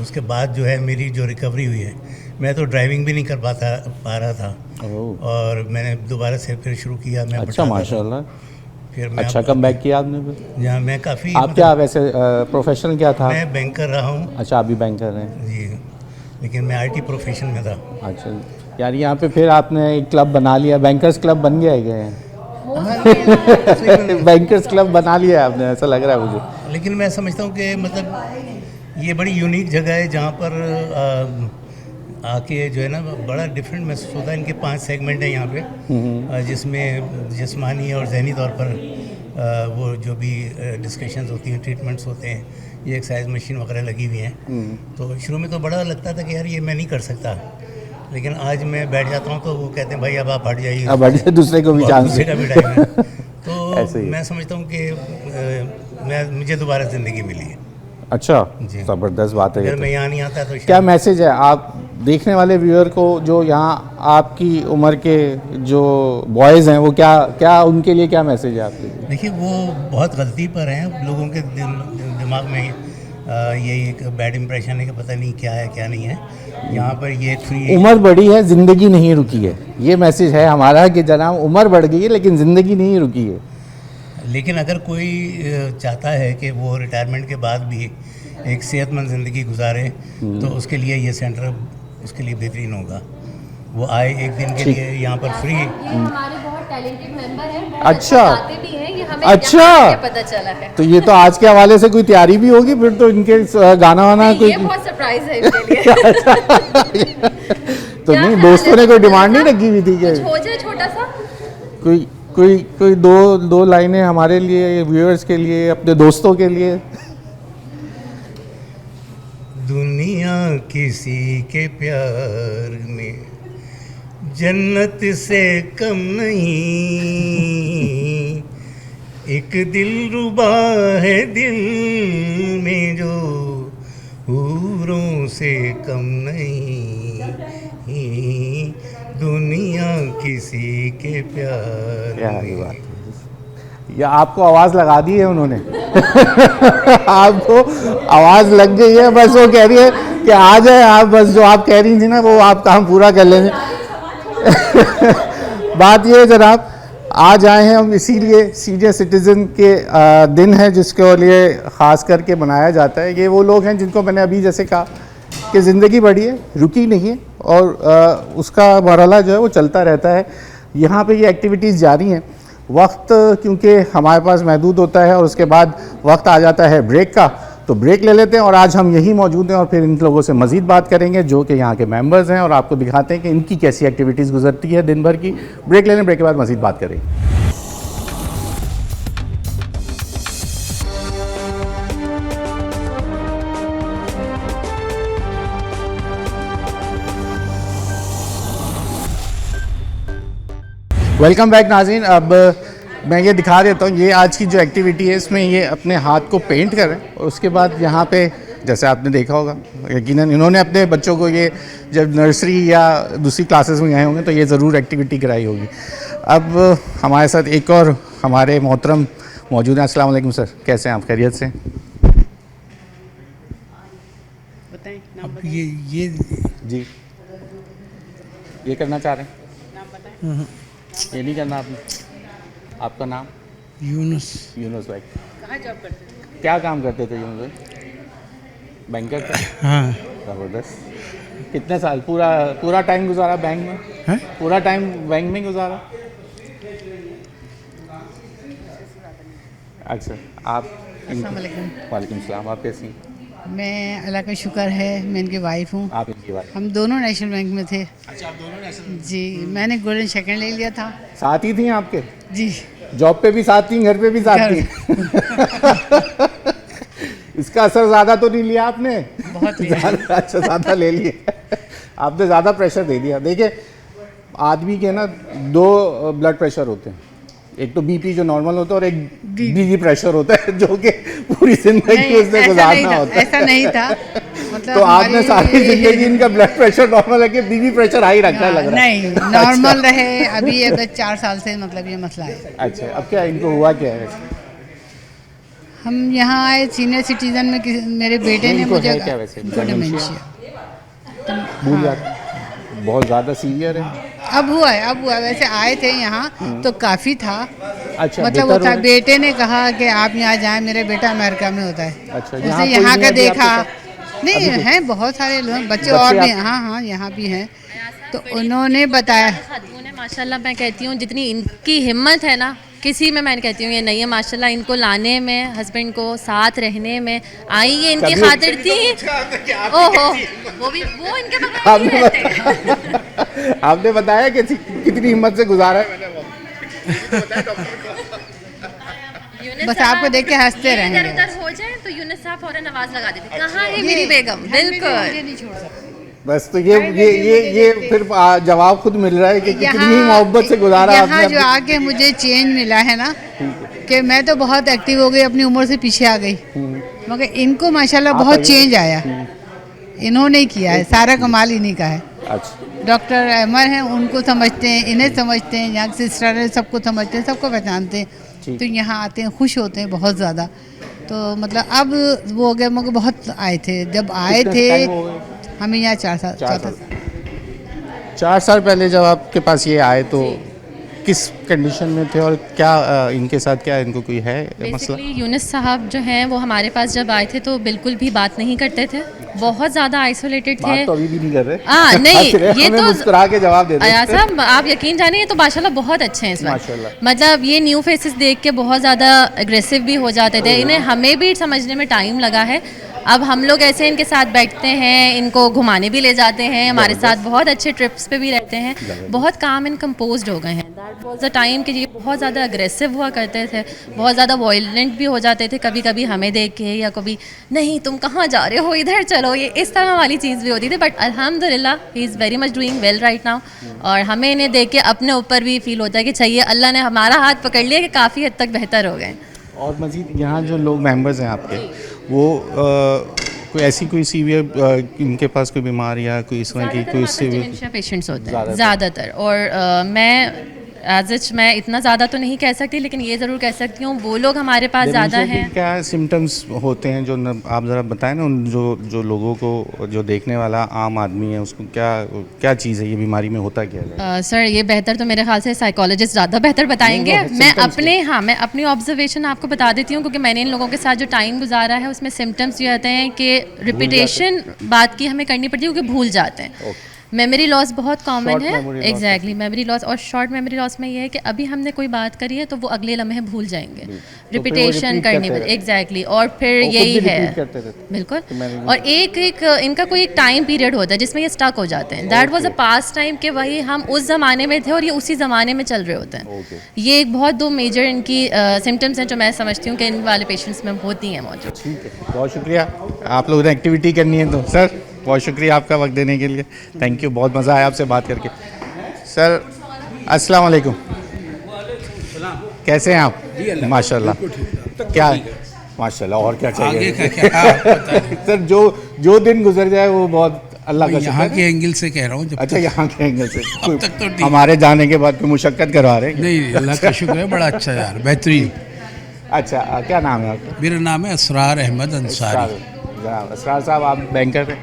उसके बाद जो है मेरी जो रिकवरी हुई है, मैं तो ड्राइविंग भी नहीं कर पा रहा था, और मैंने दोबारा से फिर शुरू किया। मैं अच्छा, माशाल्लाह। फिर मैं अच्छा कम बैक किया आपने फिर? जहाँ मैं काफ़ी आप क्या वैसे प्रोफेशन क्या था? मैं बैंकर रहा हूँ। अच्छा, आप भी बैंक कर रहे हैं? जी, लेकिन मैं IT प्रोफेशन में था। अच्छा यार, यहाँ पे फिर आपने एक क्लब बना लिया, बैंकर्स क्लब बन गया है क्या? बैंकर्स क्लब बना लिया है आपने, ऐसा लग रहा है मुझे। लेकिन मैं समझता हूँ कि मतलब ये बड़ी यूनिक जगह है जहाँ पर आके जो है ना बड़ा डिफरेंट महसूस होता है। इनके 5 सेगमेंट हैं यहाँ पे, जिसमें जिस्मानी और जहनी तौर पर वो जो भी डिस्कशंस होती हैं, ट्रीटमेंट्स होते हैं, ये एक्सरसाइज मशीन वगैरह लगी हुई हैं। तो शुरू में तो बड़ा लगता था कि यार ये मैं नहीं कर सकता, लेकिन आज मैं बैठ जाता हूँ तो वो कहते हैं भाई अब आप हट जाइए, अब हट जाइए, दूसरे को भी चांस, दूसरे का भी टाइम है। तो ऐसे ही। मैं समझता हूँ कि मुझे दोबारा ज़िंदगी मिली है। अच्छा, जी। ज़बरदस्त बात है ये अगर तो। मैं यहाँ नहीं आता तो क्या मैसेज है आप देखने वाले व्यूअर को, जो यहाँ आपकी उम्र के जो बॉयज़ हैं, वो क्या उनके लिए क्या मैसेज है आपके लिए? देखिए, वो बहुत गलती पर हैं। लोगों के दिमाग में ये एक बैड इंप्रेशन है कि पता नहीं क्या है क्या नहीं है। यहाँ पर ये फ्री, उम्र बढ़ी है, ज़िंदगी नहीं रुकी है, ये मैसेज है हमारा कि जनाब उम्र बढ़ गई है लेकिन ज़िंदगी नहीं रुकी है। लेकिन अगर कोई चाहता है कि वो रिटायरमेंट के बाद भी एक सेहतमंद ज़िंदगी गुजारे तो उसके लिए ये सेंटर उसके लिए बेहतरीन होगा। वो आए एक दिन के लिए यहाँ पर फ्री। ये हमारे बहुत टैलेंटेड मेंबर हैं, बहुत अच्छा। गाते भी हैं, ये हमें अच्छा। यहाँ आके पता चला है। तो ये तो आज के हवाले से कोई तैयारी भी होगी फिर तो, इनके गाना वाना कोई? ये बहुत सरप्राइज है इनके लिए। तो नहीं, दोस्तों ने कोई डिमांड नहीं रखी हुई थी कि कुछ हो जाए छोटा सा? कोई दो लाइनें हमारे लिए, व्यूअर्स के लिए, अपने दोस्तों के लिए? दुनिया किसी के प्यार में जन्नत से कम नहीं, एक दिल रुबा है दिल में जो हूरों से कम नहीं, दुनिया किसी के प्यार क्या में। बात है, या आपको आवाज़ लगा दी है उन्होंने? आपको आवाज़ लग गई है, बस वो कह रही है कि आ जाए आप, बस जो आप कह रही थी ना वो आप काम पूरा कर लेंगे। बात ये है जनाब, आज आए हैं हम इसीलिए, सीनियर सिटीज़न के दिन है जिसके लिए ख़ास करके मनाया जाता है। ये वो लोग हैं जिनको मैंने अभी जैसे कहा कि ज़िंदगी बढ़ी है, रुकी नहीं है, और उसका मरहला जो है वो चलता रहता है। यहाँ पे ये एक्टिविटीज़ जारी हैं। वक्त क्योंकि हमारे पास महदूद होता है और उसके बाद वक्त आ जाता है ब्रेक का, तो ब्रेक ले लेते हैं और आज हम यहीं मौजूद हैं और फिर इन लोगों से मज़ीद बात करेंगे जो कि यहाँ के मेंबर्स हैं और आपको दिखाते हैं कि इनकी कैसी एक्टिविटीज़ गुजरती है दिन भर की। ब्रेक लेने, ब्रेक के बाद मज़ीद बात करेंगे। वेलकम बैक नाज़रीन। अब मैं ये दिखा देता हूँ, ये आज की जो एक्टिविटी है इसमें ये अपने हाथ को पेंट कर रहे हैं और उसके बाद यहाँ पे जैसे आपने देखा होगा यकीनन इन्होंने अपने बच्चों को ये जब नर्सरी या दूसरी क्लासेस में गए होंगे तो ये ज़रूर एक्टिविटी कराई होगी। अब हमारे साथ एक और हमारे मोहतरम मौजूद हैं। अस्सलाम वालेकुम सर, कैसे हैं आप? खैरियत से? अब ये जी, ये करना चाह रहे हैं? ये नहीं करना आपने? आपका नाम? यूनुस। यूनुस भाई, कहाँ जॉब करते थे? क्या काम करते थे यूनुस भाई? बैंकर थे? हाँ। ज़बरदस्त। कितने साल पूरा टाइम गुजारा बैंक में? है? पूरा टाइम बैंक में गुजारा? अच्छा, आप? अस्सलाम वालेकुम। वालेकुम सलाम। आप कैसी? मैं अल्लाह का शुक्र है, मैं इनकी वाइफ हूँ। आप इनकी वाइफ? हम दोनों नेशनल बैंक में थे। अच्छा, आप दोनों नेशनल? जी, मैंने गोल्डन सेकंड ले लिया था। साथ ही थी आपके? जी। जॉब पे भी साथ थी, घर पे भी साथ थी? इसका असर ज़्यादा तो नहीं लिया आपने? बहुत लिया। अच्छा, ज़्यादा ले लिए। आपने ज़्यादा प्रेशर दे दिया। देखिए, आदमी के ना 2 ब्लड प्रेशर होते हैं, एक तो बीपी जो नॉर्मल होता है और एक बीपी प्रेशर होता है जो कि पूरी जिंदगी उसने गुजारना होता है। ऐसा नहीं था, मतलब तो आपने सारी जिंदगी इनका ब्लड प्रेशर नॉर्मल है कि बीपी प्रेशर हाई रखा है, लग रहा है? नहीं, नॉर्मल रहे। अभी 4 साल से मतलब ये मसला है। अच्छा, अब क्या इनको हुआ क्या है? हम यहाँ आए सीनियर सिटीजन में, मेरे बेटे ने इनको मुझे है क्या वैसे? डिमेंशिया भूल जाते? बहुत ज़्यादा सीवियर है? अब हुआ है। वैसे आए थे यहाँ तो काफ़ी था। अच्छा, मतलब वो बेहतर था, हो गया? बेटे ने कहा कि आप यहाँ जाएं, मेरे बेटा अमेरिका में होता है। अच्छा, उसने यहाँ यहाँ कोई का नहीं है अभी देखा। आपके नहीं, हैं बहुत सारे लोग, बच्चे बच्चे और भी। आप- हाँ, यहाँ भी हैं। तो उन्होंने बताया। खातून है माशाल्लाह, मैं कहती हूँ जितनी इनकी हिम्मत है ना, किसी में मैं कहती हूँ ये नहीं है माशाल्लाह। इनको लाने में, हस्बैंड को साथ रहने में आई, ये इनकी कभी- खातिर थी। ओहो, वो इनके बगैर नहीं रहते। आपने बताया कि कितनी हिम्मत से गुजारा है? मैंने बस आपको देख के हंसते रहेंगे। इधर हो जाए तो यूनुस साहब फौरन आवाज लगा देते, कहाँ है मेरी बेगम? बिल्कुल नहीं छोड़ सकते। बस तो ये फिर जवाब खुद मिल रहा है कि कितनी मोहब्बत से गुजारा यहाँ आपने। जो आके मुझे चेंज मिला है ना, कि मैं तो बहुत एक्टिव हो गई, अपनी उम्र से पीछे आ गई, मगर इनको माशाल्लाह बहुत चेंज आया। इन्होंने किया है, सारा कमाल इन्हीं का है। अच्छा, डॉक्टर अमर हैं, उनको समझते हैं, इन्हें समझते हैं, यहाँ के सिस्टर है, सबको समझते हैं, सबको पहचानते हैं। तो यहाँ आते हैं, खुश होते हैं बहुत ज़्यादा। तो मतलब अब वो हो गया, मगर बहुत आए थे जब आए कितना थे। टाइम हो गया? हमें यहाँ 4 साल। 4 साल पहले जब आपके पास ये आए तो किस कंडीशन में थे और क्या इनके साथ क्या इनको कोई है मसला? बेसिकली यूनुस साहब जो हैं वो हमारे पास जब आए थे तो बिल्कुल भी बात नहीं करते थे, बहुत ज़्यादा आइसोलेटेड थे। बात तो अभी भी नहीं कर रहे। नहीं, हंस रहे हैं, ये हमें तो मुस्कुरा के जवाब दे रहे हैं। अयाज साहब आप यकीन जानिए, ये तो माशाल्लाह बहुत अच्छे हैं इस वक्त। माशाल्लाह। मतलब ये न्यू फेसेस देख के बहुत ज़्यादा एग्रेसिव भी हो जाते थे, इन्हें हमें भी समझने में टाइम लगा है। अब हम लोग ऐसे इनके साथ बैठते हैं, इनको घुमाने भी ले जाते हैं, हमारे साथ बहुत अच्छे ट्रिप्स पे भी रहते हैं, बहुत काम एंड कंपोज्ड हो गए हैं। दैट वाज द टाइम कि ये बहुत ज़्यादा अग्रेसिव हुआ करते थे, बहुत ज़्यादा वॉयलेंट भी हो जाते थे, कभी कभी हमें देख के, या कभी नहीं तुम कहाँ जा रहे हो, इधर चलो, ये इस तरह वाली चीज़ भी होती थी। बट अल्हम्दुलिल्लाह he is very much doing well right now. और हमें इन्हें देख के अपने ऊपर भी फील होता है कि चाहिए अल्लाह ने हमारा हाथ पकड़ लिया कि काफ़ी हद तक बेहतर हो गए। और मज़ीद यहाँ जो लोग मेंबर्स हैं आपके, वो कोई ऐसी कोई सीवियर इनके पास कोई बीमारी या कोई इस तरह की कोई सीवियर? डिमेंशिया पेशेंट्स होते हैं ज़्यादातर। और मैं एज एच मैं इतना ज़्यादा तो नहीं कह सकती, लेकिन ये ज़रूर कह सकती हूँ वो लोग हमारे पास ज़्यादा हैं। क्या सिम्टम्स होते हैं जो आप ज़रा बताएं ना, उन जो लोगों को, जो देखने वाला आम आदमी है उसको क्या चीज़ है, ये बीमारी में होता क्या है? सर ये बेहतर तो मेरे ख्याल से साइकोलॉजिस्ट ज़्यादा बेहतर बताएंगे। मैं अपनी ऑब्जर्वेशन आपको बता देती हूँ, क्योंकि मैंने इन लोगों के साथ जो टाइम गुजारा है उसमें सिम्टम्स ये होते हैं कि रिपीटेशन बात की हमें करनी पड़ती है, क्योंकि भूल जाते हैं। मेमोरी लॉस बहुत कॉमन है। Exactly, memory loss. और शॉर्ट मेमोरी लॉस में ये है कि अभी हमने कोई बात करी है तो वो अगले लम्हे भूल जाएंगे, रिपीटेशन करनी पड़ती। एग्जैक्टली, और फिर यही है बिल्कुल। और एक इनका कोई एक टाइम पीरियड होता है जिसमें ये स्टक हो जाते हैं। That was a past time कि वही हम उस ज़माने में थे और ये उसी ज़माने में चल रहे होते हैं। ये एक बहुत 2 मेजर इनकी सिम्टम्स हैं जो मैं समझती हूँ कि इन वाले पेशेंट्स में होती हैं मौजूद। ठीक है, बहुत शुक्रिया। आप लोगों ने एक्टिविटी करनी है तो सर बहुत शुक्रिया आपका वक्त देने के लिए। थैंक यू, बहुत मज़ा आया आपसे बात करके। सर अस्सलाम वालेकुम, कैसे हैं आप? माशाल्लाह। क्या माशाल्लाह, और क्या चाहिए? सर जो दिन गुजर जाए वो बहुत अल्लाह का मैं यहाँ शुक्र के है। एंगल से कह रहा हूँ। जब अच्छा, यहाँ के एंगल से अब तक तो ठीक। हमारे जाने के बाद कोई मुशक्कत करवा रहे हैं? नहीं, अल्लाह का शुक्र है, बड़ा अच्छा यार, बेहतरीन। अच्छा, क्या नाम है आपका? मेरा नाम है असरार अहमद अंसारी। जनाब असरार साहब, आप बैंकर हैं?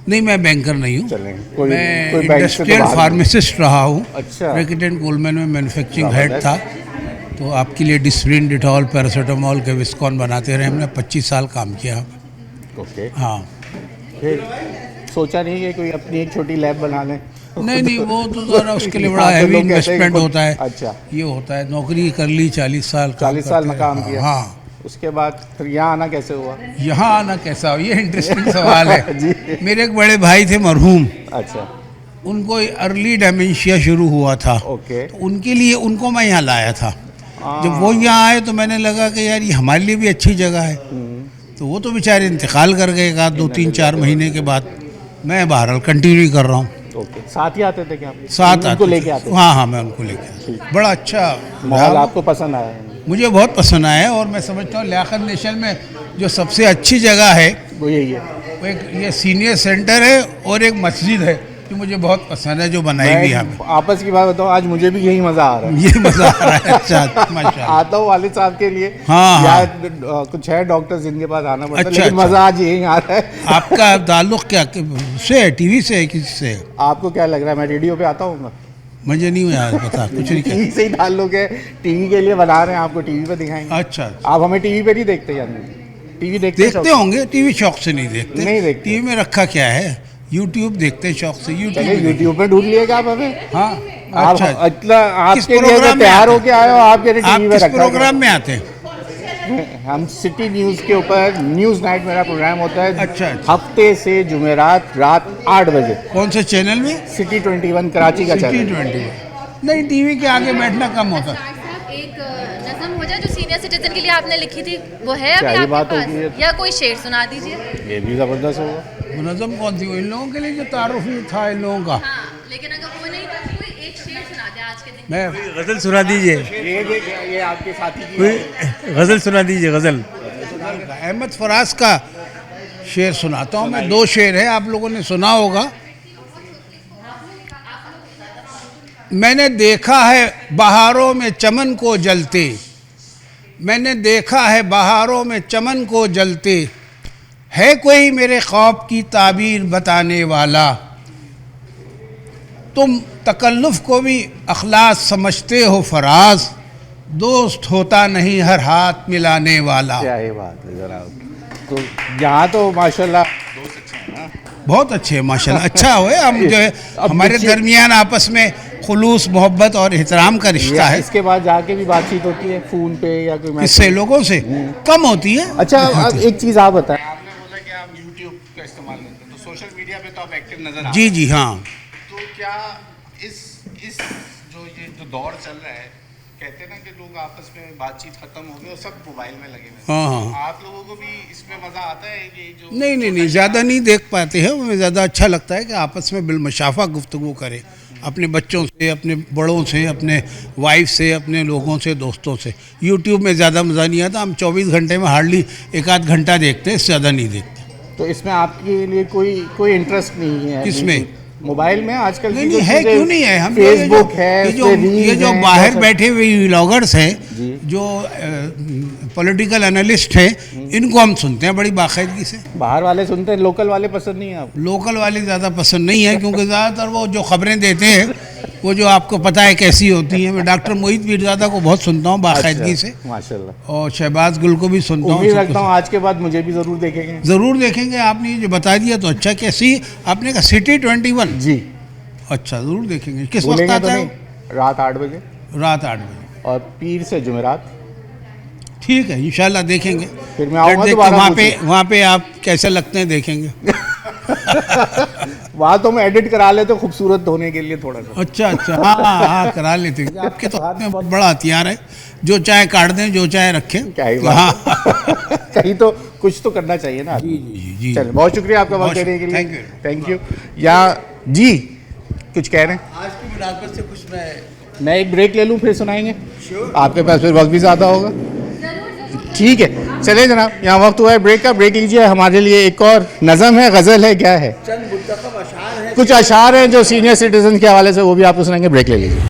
नहीं, मैं बैंकर नहीं हूँ, चलें, मैं कोई बैंक से तो इंडस्ट्रियल बाहर नहीं। फार्मासिस्ट रहा हूँ। अच्छा। ब्रैकेट एंड कोलमैन में मैन्युफैक्चरिंग हेड था। तो आपके लिए डिस्प्रिन, डिटॉल, पैरासीटामोल, गेविस्कॉन बनाते रहे हमने, 25 साल काम किया। ओके, हाँ। फिर सोचा नहीं कि कोई अपनी एक छोटी लैब बना लें? नहीं, वो तो ज़रा उसके लिए बड़ा यहाँ तो हैवी लोग कहते हैं इन्वेस्टमेंट कि होता है। अच्छा, ये होता है, नौकरी कर ली 40 साल, 40 साल में काम करते किया। रहे। हाँ। उसके बाद फिर यहाँ आना कैसे हुआ? यहाँ आना कैसा हो, ये इंटरेस्टिंग सवाल है। जी। मेरे एक बड़े भाई थे मरहूम, अच्छा, उनको अर्ली डेमेंशिया शुरू हुआ था। ओके। तो उनके लिए उनको मैं यहाँ लाया था। जब वो यहाँ आए तो मैंने लगा कि यार ये हमारे लिए भी अच्छी जगह है। तो वो तो बेचारे इंतकाल कर गए एक आध 2-3-4 महीने के बाद। मैं बहरहाल कंटिन्यू कर रहा हूँ। ओके, साथ ही आते थे क्या? साथ उनको आते लेके थे। आते थे? हाँ, मैं उनको लेके आता। बड़ा अच्छा माहौल आपको पसंद आया? मुझे बहुत पसंद आया, और मैं समझता हूँ लियाकत नेशन में जो सबसे अच्छी जगह है वो यही है। वो एक ये सीनियर सेंटर है और एक मस्जिद है जो मुझे बहुत पसंद है, जो बनाई हुई है यहाँ पे। आपस की बात बताओ, आज मुझे भी यही मज़ा आ रहा है। ये मज़ा आ रहा है। अच्छा, माशाल्लाह। आता हूँ वालिद साहब के लिए। हाँ, या कुछ है डॉक्टर्स जिनके पास आना पड़ता है, अच्छा, लेकिन अच्छा। मज़ा आज यही आ रहा है। आपका ताल्लुक क्या से है, टीवी से है, किसी से है? आपको क्या लग रहा है मैं रेडियो पे आता हूँ? मुझे नहीं याद पता, कुछ नहीं टीवी से ही ताल्लुक है, टीवी के लिए बना रहे हैं, आपको टीवी पे दिखाएंगे। अच्छा, आप हमें टीवी पे नहीं देखते? यानी टीवी देखते होंगे, टीवी शौक से नहीं देखते। नहीं देखते। टीवी में रखा क्या है, यूट्यूब देखते हैं शौक से। चलिए, यूट्यूब पे ढूंढ लिएगा आप हमें। हाँ, आप अच्छा। इतना किस आपके लिए प्रोग्राम में तैयार आते होके आए हो, आपके लिए आप टीवी में किस रखा प्रोग्राम में आते हैं? है। हम सिटी न्यूज़ के ऊपर न्यूज़ नाइट मेरा प्रोग्राम होता है। अच्छा, अच्छा। हफ्ते से जुमेरात रात 8 बजे कौन से चैनल में? सिटी 21 कराची का सिटी चैनल। 20। नहीं, टीवी के आगे बैठना कम होता है। एक नज़म हो जाए जो सीनियर सिटीजन के लिए आपने लिखी थी, वो है अभी क्या ये आपके बात पास? होगी? या कोई शेर सुना दीजिए। ये भी ज़बरदस्त होगा। मुनज़्ज़म कौन थी वो? इन लोगों के लिए जो तारुफ था इन लोगों का। हाँ, लेकिन अगर वो नहीं तो कोई एक शेर सुना दे आज के दिन। मैं गज़ल सुना दीजिए, ये आपके साथी की कोई गज़ल सुना दीजिए, गज़ल। अहमद फराज का शेर सुनाता हूँ मैं। 2 शेर है, आप लोगों ने सुना होगा। मैंने देखा है बहारों में चमन को जलते, मैंने देखा है बहारों में चमन को जलते, है कोई मेरे ख्वाब की ताबीर बताने वाला। तुम तकल्लुफ़ को भी अखलास समझते हो फराज, दोस्त होता नहीं हर हाथ मिलाने वाला। क्या ये बात है जनाब। तो यहाँ तो माशाल्लाह बहुत अच्छे हैं माशाल्लाह। अच्छा हुए हम जो है अब हमारे देखिए- दरमियान आपस में खुलूस, मोहब्बत और एहतराम का रिश्ता है। इसके बाद जाके भी बातचीत होती है फ़ोन पे या कोई मैसेज? इससे लोगों से कम होती है। अच्छा, अब एक चीज़ आप बताएं। आपने बोला कि आप यूट्यूब का इस्तेमाल करते हैं, तो सोशल मीडिया पे तो आप एक्टिव नजर आ जी जी हाँ। तो क्या इस जो दौर चल रहा है, कहते हैं ना कि लोग आपस में बातचीत खत्म हो गई और सब मोबाइल में लगे हुए हैं। हाँ, हाँ। आप लोगों को भी इसमें मजा आता है कि जो नहीं, ज़्यादा नहीं देख पाते हैं। हमें ज़्यादा अच्छा लगता है कि आपस में बिलमशाफा गुफ्तगू करें, अपने बच्चों से, अपने बड़ों से, अपने वाइफ से, अपने लोगों से, दोस्तों से। यूट्यूब में ज़्यादा मज़ा नहीं आता। हम 24 घंटे में हार्डली 1-8 घंटा देखते हैं, इससे ज़्यादा नहीं देखते। तो इसमें आपके लिए कोई इंटरेस्ट नहीं है? किसमें? मोबाइल में आजकल की नहीं जो है, चीज़ें- क्यों नहीं है। हम फेसबुक है, ये उस पे रील्स जो हैं, बाहर जैसा- बैठे हुए व्लॉगर्स हैं, जी। जो पॉलिटिकल एनालिस्ट हैं, इनको हम सुनते हैं बड़ी बाकायदगी से। बाहर वाले सुनते हैं, लोकल वाले पसंद नहीं है आपको? लोकल वाले ज़्यादा पसंद नहीं है, क्योंकि ज़्यादातर वो जो खबरें देते हैं वो जो आपको पता है कैसी होती हैं। मैं डॉक्टर मोहित मीरज़ादा को बहुत सुनता हूँ बाकायदगी अच्छा, से, माशाल्लाह। और शहबाज गुल को भी सुनता हूँ। उम्मीद सबको रखता हूँ आज के बाद मुझे भी ज़रूर देखेंगे। ज़रूर देखेंगे। आपने ये जो बता दिया तो अच्छा। कैसी आपने कहा? सिटी 21। जी, अच्छा, ज़रूर देखेंगे। किस वक्त बोलेंगे तो आता है? नहीं, रात 8 बजे रात 8 बजे। और पीर से जुमेरात। ठीक है, इंशाल्लाह देखेंगे। फिर मैं आऊँगा देखते दोबारा वहाँ पे आप कैसे लगते हैं देखेंगे। वहाँ तो मैं एडिट करा लेते खूबसूरत होने के लिए थोड़ा सा। अच्छा, हाँ, करा लेते हैं। आपके तो हाथ में बहुत बड़ा हथियार है, जो चाहे काट दें, जो चाहे रखें। क्या ही हाँ। बात। कहीं तो कुछ तो करना चाहिए ना। जी। चलिए, बहुत शुक्रिया आपका वक्त बहुत देने के लिए। Thank you. Thank you. या जी, कुछ कह रहे हैं? आज की मुनासबत से कुछ मैं एक ब्रेक ले लूँ, फिर सुनाएंगे। आपके पास फिर वक्त भी ज़्यादा होगा। ठीक है, चले जनाब, यहाँ वक्त हुआ है ब्रेक का। ब्रेक लीजिए, हमारे लिए एक और नज़म है, गज़ल है, क्या है, कुछ अशार हैं जो सीनियर सिटीजन के हवाले से, वो भी आपको सुनाएंगे। ब्रेक ले लीजिए।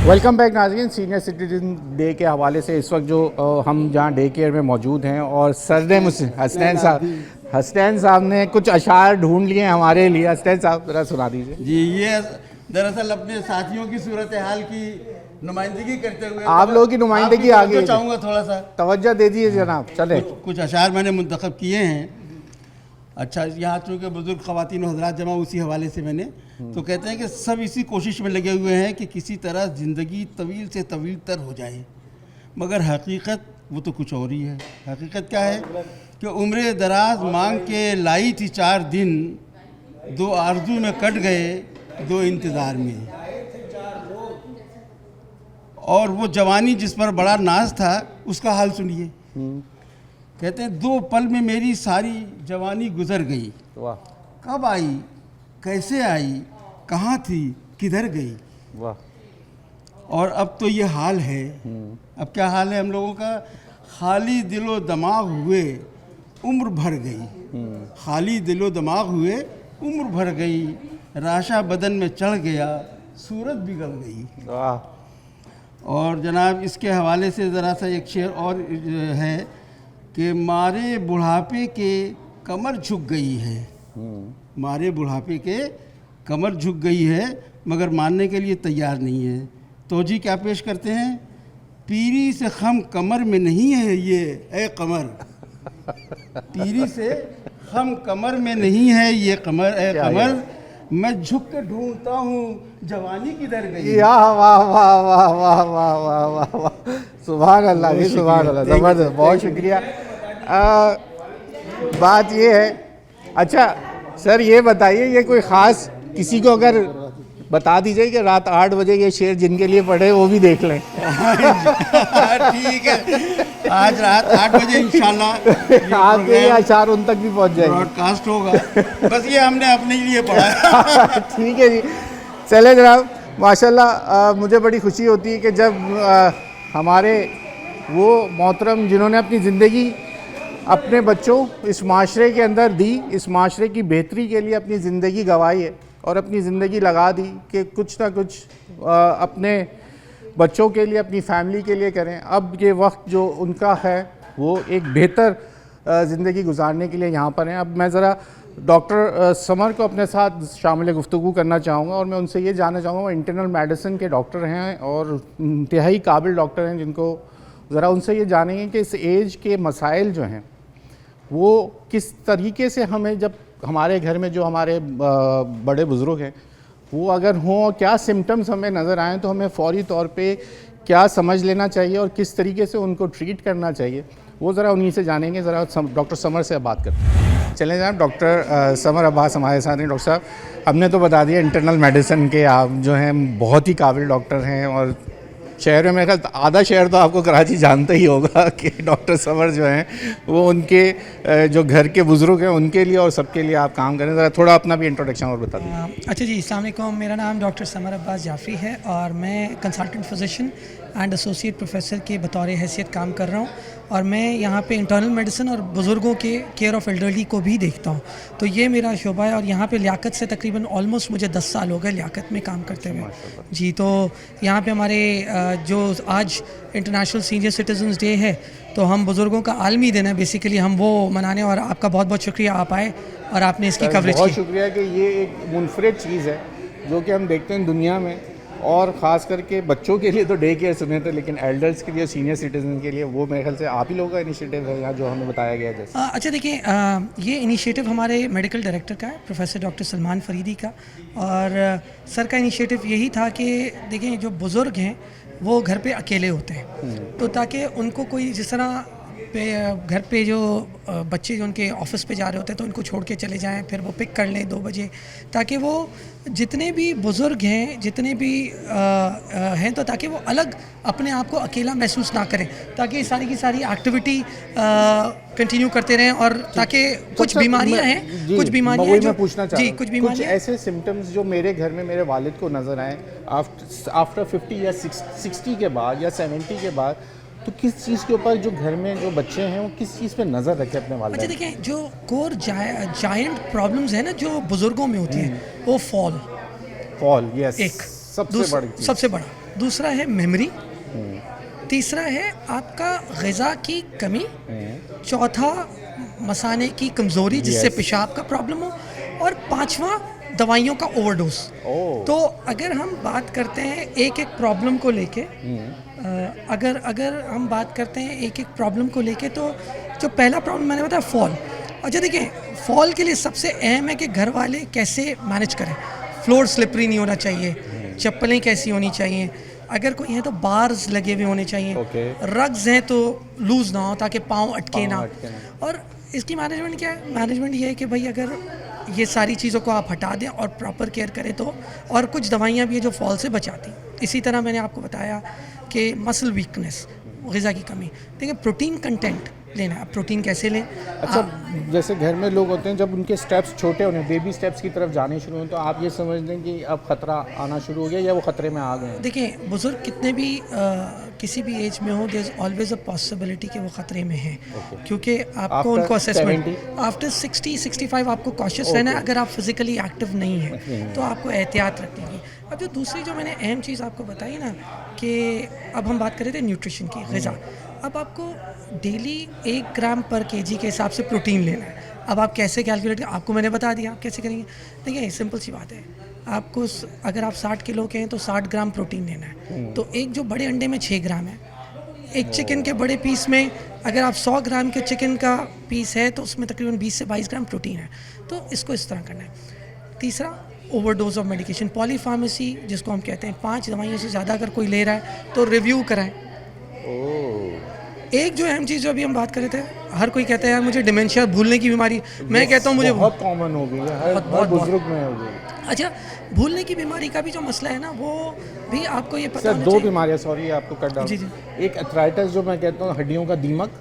वेलकम बैक नाज़रीन। सीनियर सिटीजन डे के हवाले से इस वक्त जो हम जहाँ डे केयर में मौजूद हैं और सर ने मुझसे हसनैन साहब ने कुछ अशार ढूंढ लिए हमारे लिए। हसनैन साहब ज़रा सुना दीजिए। जी, ये दरअसल अपने साथियों की सूरत हाल की नुमाइंदगी करते हुए आप लोगों की नुमाइंदगी आ गई, चाहूँगा थोड़ा सा तवज्जो दे दीजिए जनाब। चले, कुछ अशार मैंने मुंतखब किए हैं। अच्छा, यहाँ चूँकि बुज़ुर्ग ख़वातीन हज़रात जमा उसी हवाले से मैंने तो कहते हैं कि सब इसी कोशिश में लगे हुए हैं कि किसी तरह ज़िंदगी तवील से तवील तर हो जाए, मगर हकीकत वो तो कुछ और ही है। हकीकत क्या है कि उम्र दराज मांग के लाई थी 4 दिन, 2 आरज़ू में कट गए 2 इंतज़ार में। और वो जवानी जिस पर बड़ा नाज था उसका हाल सुनिए। कहते हैं 2 पल में मेरी सारी जवानी गुजर गई, वाह, कब आई, कैसे आई, कहाँ थी, किधर गई, वाह। और अब तो ये हाल है। अब क्या हाल है हम लोगों का? खाली दिलो दिमाग हुए उम्र भर गई, खाली दिलो दिमाग हुए उम्र भर गई, राशा बदन में चढ़ गया, सूरत बिगड़ गई, वाह। और जनाब इसके हवाले से ज़रा सा एक शेर और है कि मारे बुढ़ापे के कमर झुक गई है, मारे बुढ़ापे के कमर झुक गई है, मगर मानने के लिए तैयार नहीं है। तो जी क्या पेश करते हैं? पीरी से खम कमर में नहीं है ये ए कमर, पीरी से खम कमर में नहीं है ये कमर ए कमर, मैं झुक के ढूंढता हूँ जवानी किधर गई। वाह वाह वाह वाह वाह वाह वाह वाह वाह, सुभान अल्लाह जी, सुभान अल्लाह, ज़बरदस्त, बहुत शुक्रिया। बात ये है, अच्छा सर ये बताइए, ये कोई ख़ास किसी को अगर बता दीजिए कि रात 8 बजे ये शेर जिनके लिए पढ़े वो भी देख लें। ठीक है, आज रात 8 बजे इंशाल्लाह आपके ये अशार उन तक भी पहुंच जाएंगे, ब्रॉडकास्ट होगा। बस ये हमने अपने लिए पढ़ा है। ठीक है जी, चले जनाब, माशाल्लाह मुझे बड़ी खुशी होती है कि जब हमारे वो मोहतरम जिन्होंने अपनी ज़िंदगी अपने बच्चों इस माशरे के अंदर दी, इस माशरे की बेहतरी के लिए अपनी ज़िंदगी गंवाई है और अपनी ज़िंदगी लगा दी कि कुछ ना कुछ अपने बच्चों के लिए, अपनी फैमिली के लिए करें। अब ये वक्त जो उनका है वो एक बेहतर ज़िंदगी गुजारने के लिए यहाँ पर हैं। अब मैं ज़रा डॉक्टर समर को अपने साथ शामिल गुफ्तगू करना चाहूँगा और मैं उनसे ये जानना चाहूँगा, वो इंटरनल मेडिसिन के डॉक्टर हैं और इंतहाई काबिल डॉक्टर हैं, जिनको ज़रा उनसे ये जानेंगे कि इस एज के मसाइल जो हैं वो किस तरीके से हमें, जब हमारे घर में जो हमारे बड़े बुज़ुर्ग हैं वो अगर हों, क्या सिम्टम्स हमें नज़र आएँ तो हमें फ़ौरी तौर पे क्या समझ लेना चाहिए और किस तरीके से उनको ट्रीट करना चाहिए, वो ज़रा उन्हीं से जानेंगे। ज़रा डॉक्टर समर से बात करते हैं। चलें जनाब, डॉक्टर समर अब्बास हमारे साथ हैं। डॉक्टर साहब, हमने तो बता दिया इंटरनल मेडिसिन के आप जो हैं बहुत ही काबिल डॉक्टर हैं और शहर में मेरा ख्याल आधा शहर तो आपको कराची जानता ही होगा कि डॉक्टर समर जो हैं वो उनके जो घर के बुज़ुर्ग हैं उनके लिए और सबके लिए आप काम करें। ज़रा थोड़ा अपना भी इंट्रोडक्शन और बता दीजिए। अच्छा जी, अस्सलाम वालेकुम, मेरा नाम डॉक्टर समर अब्बास जाफ़ी है और मैं consultant physician and associate professor के बतौर हैसियत काम कर रहा हूँ और मैं यहाँ पे इंटरनल मेडिसिन और बुज़ुर्गों के केयर ऑफ़ एल्डरली को भी देखता हूँ। तो ये मेरा शोबा है और यहाँ पे लियाकत से तकरीबन ऑलमोस्ट मुझे 10 साल हो गए लियाकत में काम करते हुए जी। तो यहाँ पे हमारे जो आज इंटरनेशनल सीनियर सिटीजन्स डे है तो हम बुज़ुर्गों का आलमी दिन है बेसिकली, हम वो मनाने, और आपका बहुत बहुत शुक्रिया आप आए और आपने इसकी कवरेज की। बहुत शुक्रिया कि ये एक मुनफरिद चीज़ है जो कि हम देखते हैं दुनिया में, और ख़ास करके बच्चों के लिए तो डे केयर सुने थे, लेकिन एल्डर्स के लिए, सीनियर सिटीजन के लिए वो मेरे ख्याल से आप ही लोगों का इनिशिएटिव है यहाँ जो हमें बताया गया जैसे। अच्छा देखिए, ये इनिशिएटिव हमारे मेडिकल डायरेक्टर का है, प्रोफेसर डॉक्टर सलमान फरीदी का, और सर का इनिशिएटिव यही था कि देखिए जो बुज़ुर्ग हैं वो घर पे अकेले होते हैं, तो ताकि उनको कोई जिस तरह घर पे जो बच्चे जो उनके ऑफिस पे जा रहे होते हैं तो उनको छोड़ के चले जाएं, फिर वो पिक कर लें 2 बजे, ताकि वो जितने भी बुज़ुर्ग हैं, जितने भी हैं, तो ताकि वो अलग अपने आप को अकेला महसूस ना करें, ताकि सारी की सारी एक्टिविटी कंटिन्यू करते रहें, और ताकि कुछ बीमारियां हैं, कुछ बीमारियां मैं पूछना चाह रहा हूं, कुछ बीमारियां ऐसे सिम्टम्स जो मेरे घर में मेरे वालिद को नज़र आए आफ्टर 50 या 60 के बाद या 70 के बाद, तो किस चीज़ के ऊपर जो घर में जो बच्चे हैं वो किस चीज़ पे नज़र रखें अपने वालिद? अच्छा देखिए, जो कोर जायंट प्रॉब्लम्स है ना जो बुजुर्गों में होती है, वो फॉल यस, एक सबसे बड़ा, दूसरा है मेमोरी, तीसरा है आपका ग़िज़ा की कमी, चौथा मसाने की कमज़ोरी जिससे पेशाब का प्रॉब्लम हो, और पांचवा दवाइयों का ओवरडोज। तो अगर हम बात करते हैं एक एक प्रॉब्लम को लेके, अगर हम बात करते हैं एक एक प्रॉब्लम को लेके, तो जो पहला प्रॉब्लम मैंने बताया फॉल। अच्छा देखिए, फॉल के लिए सबसे अहम है कि घर वाले कैसे मैनेज करें। फ्लोर स्लिपरी नहीं होना चाहिए, चप्पलें कैसी होनी चाहिए, अगर कोई है तो बार्स लगे हुए होने चाहिए, रग्स हैं तो लूज़ ना हो ताकि पाँव अटके ना। और इसकी मैनेजमेंट क्या है? मैनेजमेंट ये है कि भाई अगर ये सारी चीज़ों को आप हटा दें और प्रॉपर केयर करें तो, और कुछ दवाइयाँ भी है जो फॉल से बचाती। इसी तरह मैंने आपको बताया कि मसल वीकनेस, ग़िज़ा की कमी, देखिए प्रोटीन कंटेंट लेना है। अब प्रोटीन कैसे लें? अच्छा, जैसे घर में लोग होते हैं जब उनके स्टेप्स छोटे होने, बेबी स्टेप्स की तरफ जाने शुरू हों, तो आप ये समझ लें कि अब ख़तरा आना शुरू हो गया या वो ख़तरे में आ गए? देखिए, बुज़ुर्ग कितने भी किसी भी एज में हो, there is always a possibility कि वो ख़तरे में हैं, क्योंकि आपको उनको असेसमेंट आफ्टर 60-65 आपको कॉशियस रहना है। अगर आप फिज़िकली एक्टिव नहीं हैं तो आपको एहतियात रखनी है। अब जो दूसरी जो मैंने अहम चीज़ आपको बताई ना, कि अब हम बात कर रहे थे न्यूट्रिशन की, ग़िज़ा। अब आपको डेली 1 ग्राम पर केजी के हिसाब से प्रोटीन लेना है। अब आप कैसे कैलकुलेट करें, आपको मैंने बता दिया, आप कैसे करेंगे। देखिए सिंपल सी बात है, आपको अगर आप 60 किलो के हैं तो 60 ग्राम प्रोटीन लेना है। तो एक जो बड़े अंडे में 6 ग्राम है, एक चिकन के बड़े पीस में अगर आप 100 ग्राम के चिकन का पीस है तो उसमें तकरीबन 20 से 22 ग्राम प्रोटीन है। तो इसको इस तरह करना है। तीसरा, ओवरडोज ऑफ मेडिकेशन, पॉलीफार्मेसी जिसको हम कहते हैं, 5 दवाइयों से ज़्यादा अगर कोई ले रहा है तो रिव्यू कराएं। एक जो अहम चीज़ जो अभी हम बात कर रहे थे, हर कोई कहता है यार मुझे डिमेंशिया, भूलने की बीमारी, मैं कहता हूँ मुझे बहुत कॉमन हो गई है, हर बुजुर्ग में हो गई। अच्छा, भूलने की बीमारी का भी जो मसला है ना, वो भी आपको ये पता होना 2 चाहिए। बीमारियाँ, सॉरी आपको कट डाउन, एक अर्थराइटिस जो मैं कहता हूँ हड्डियों का दीमक,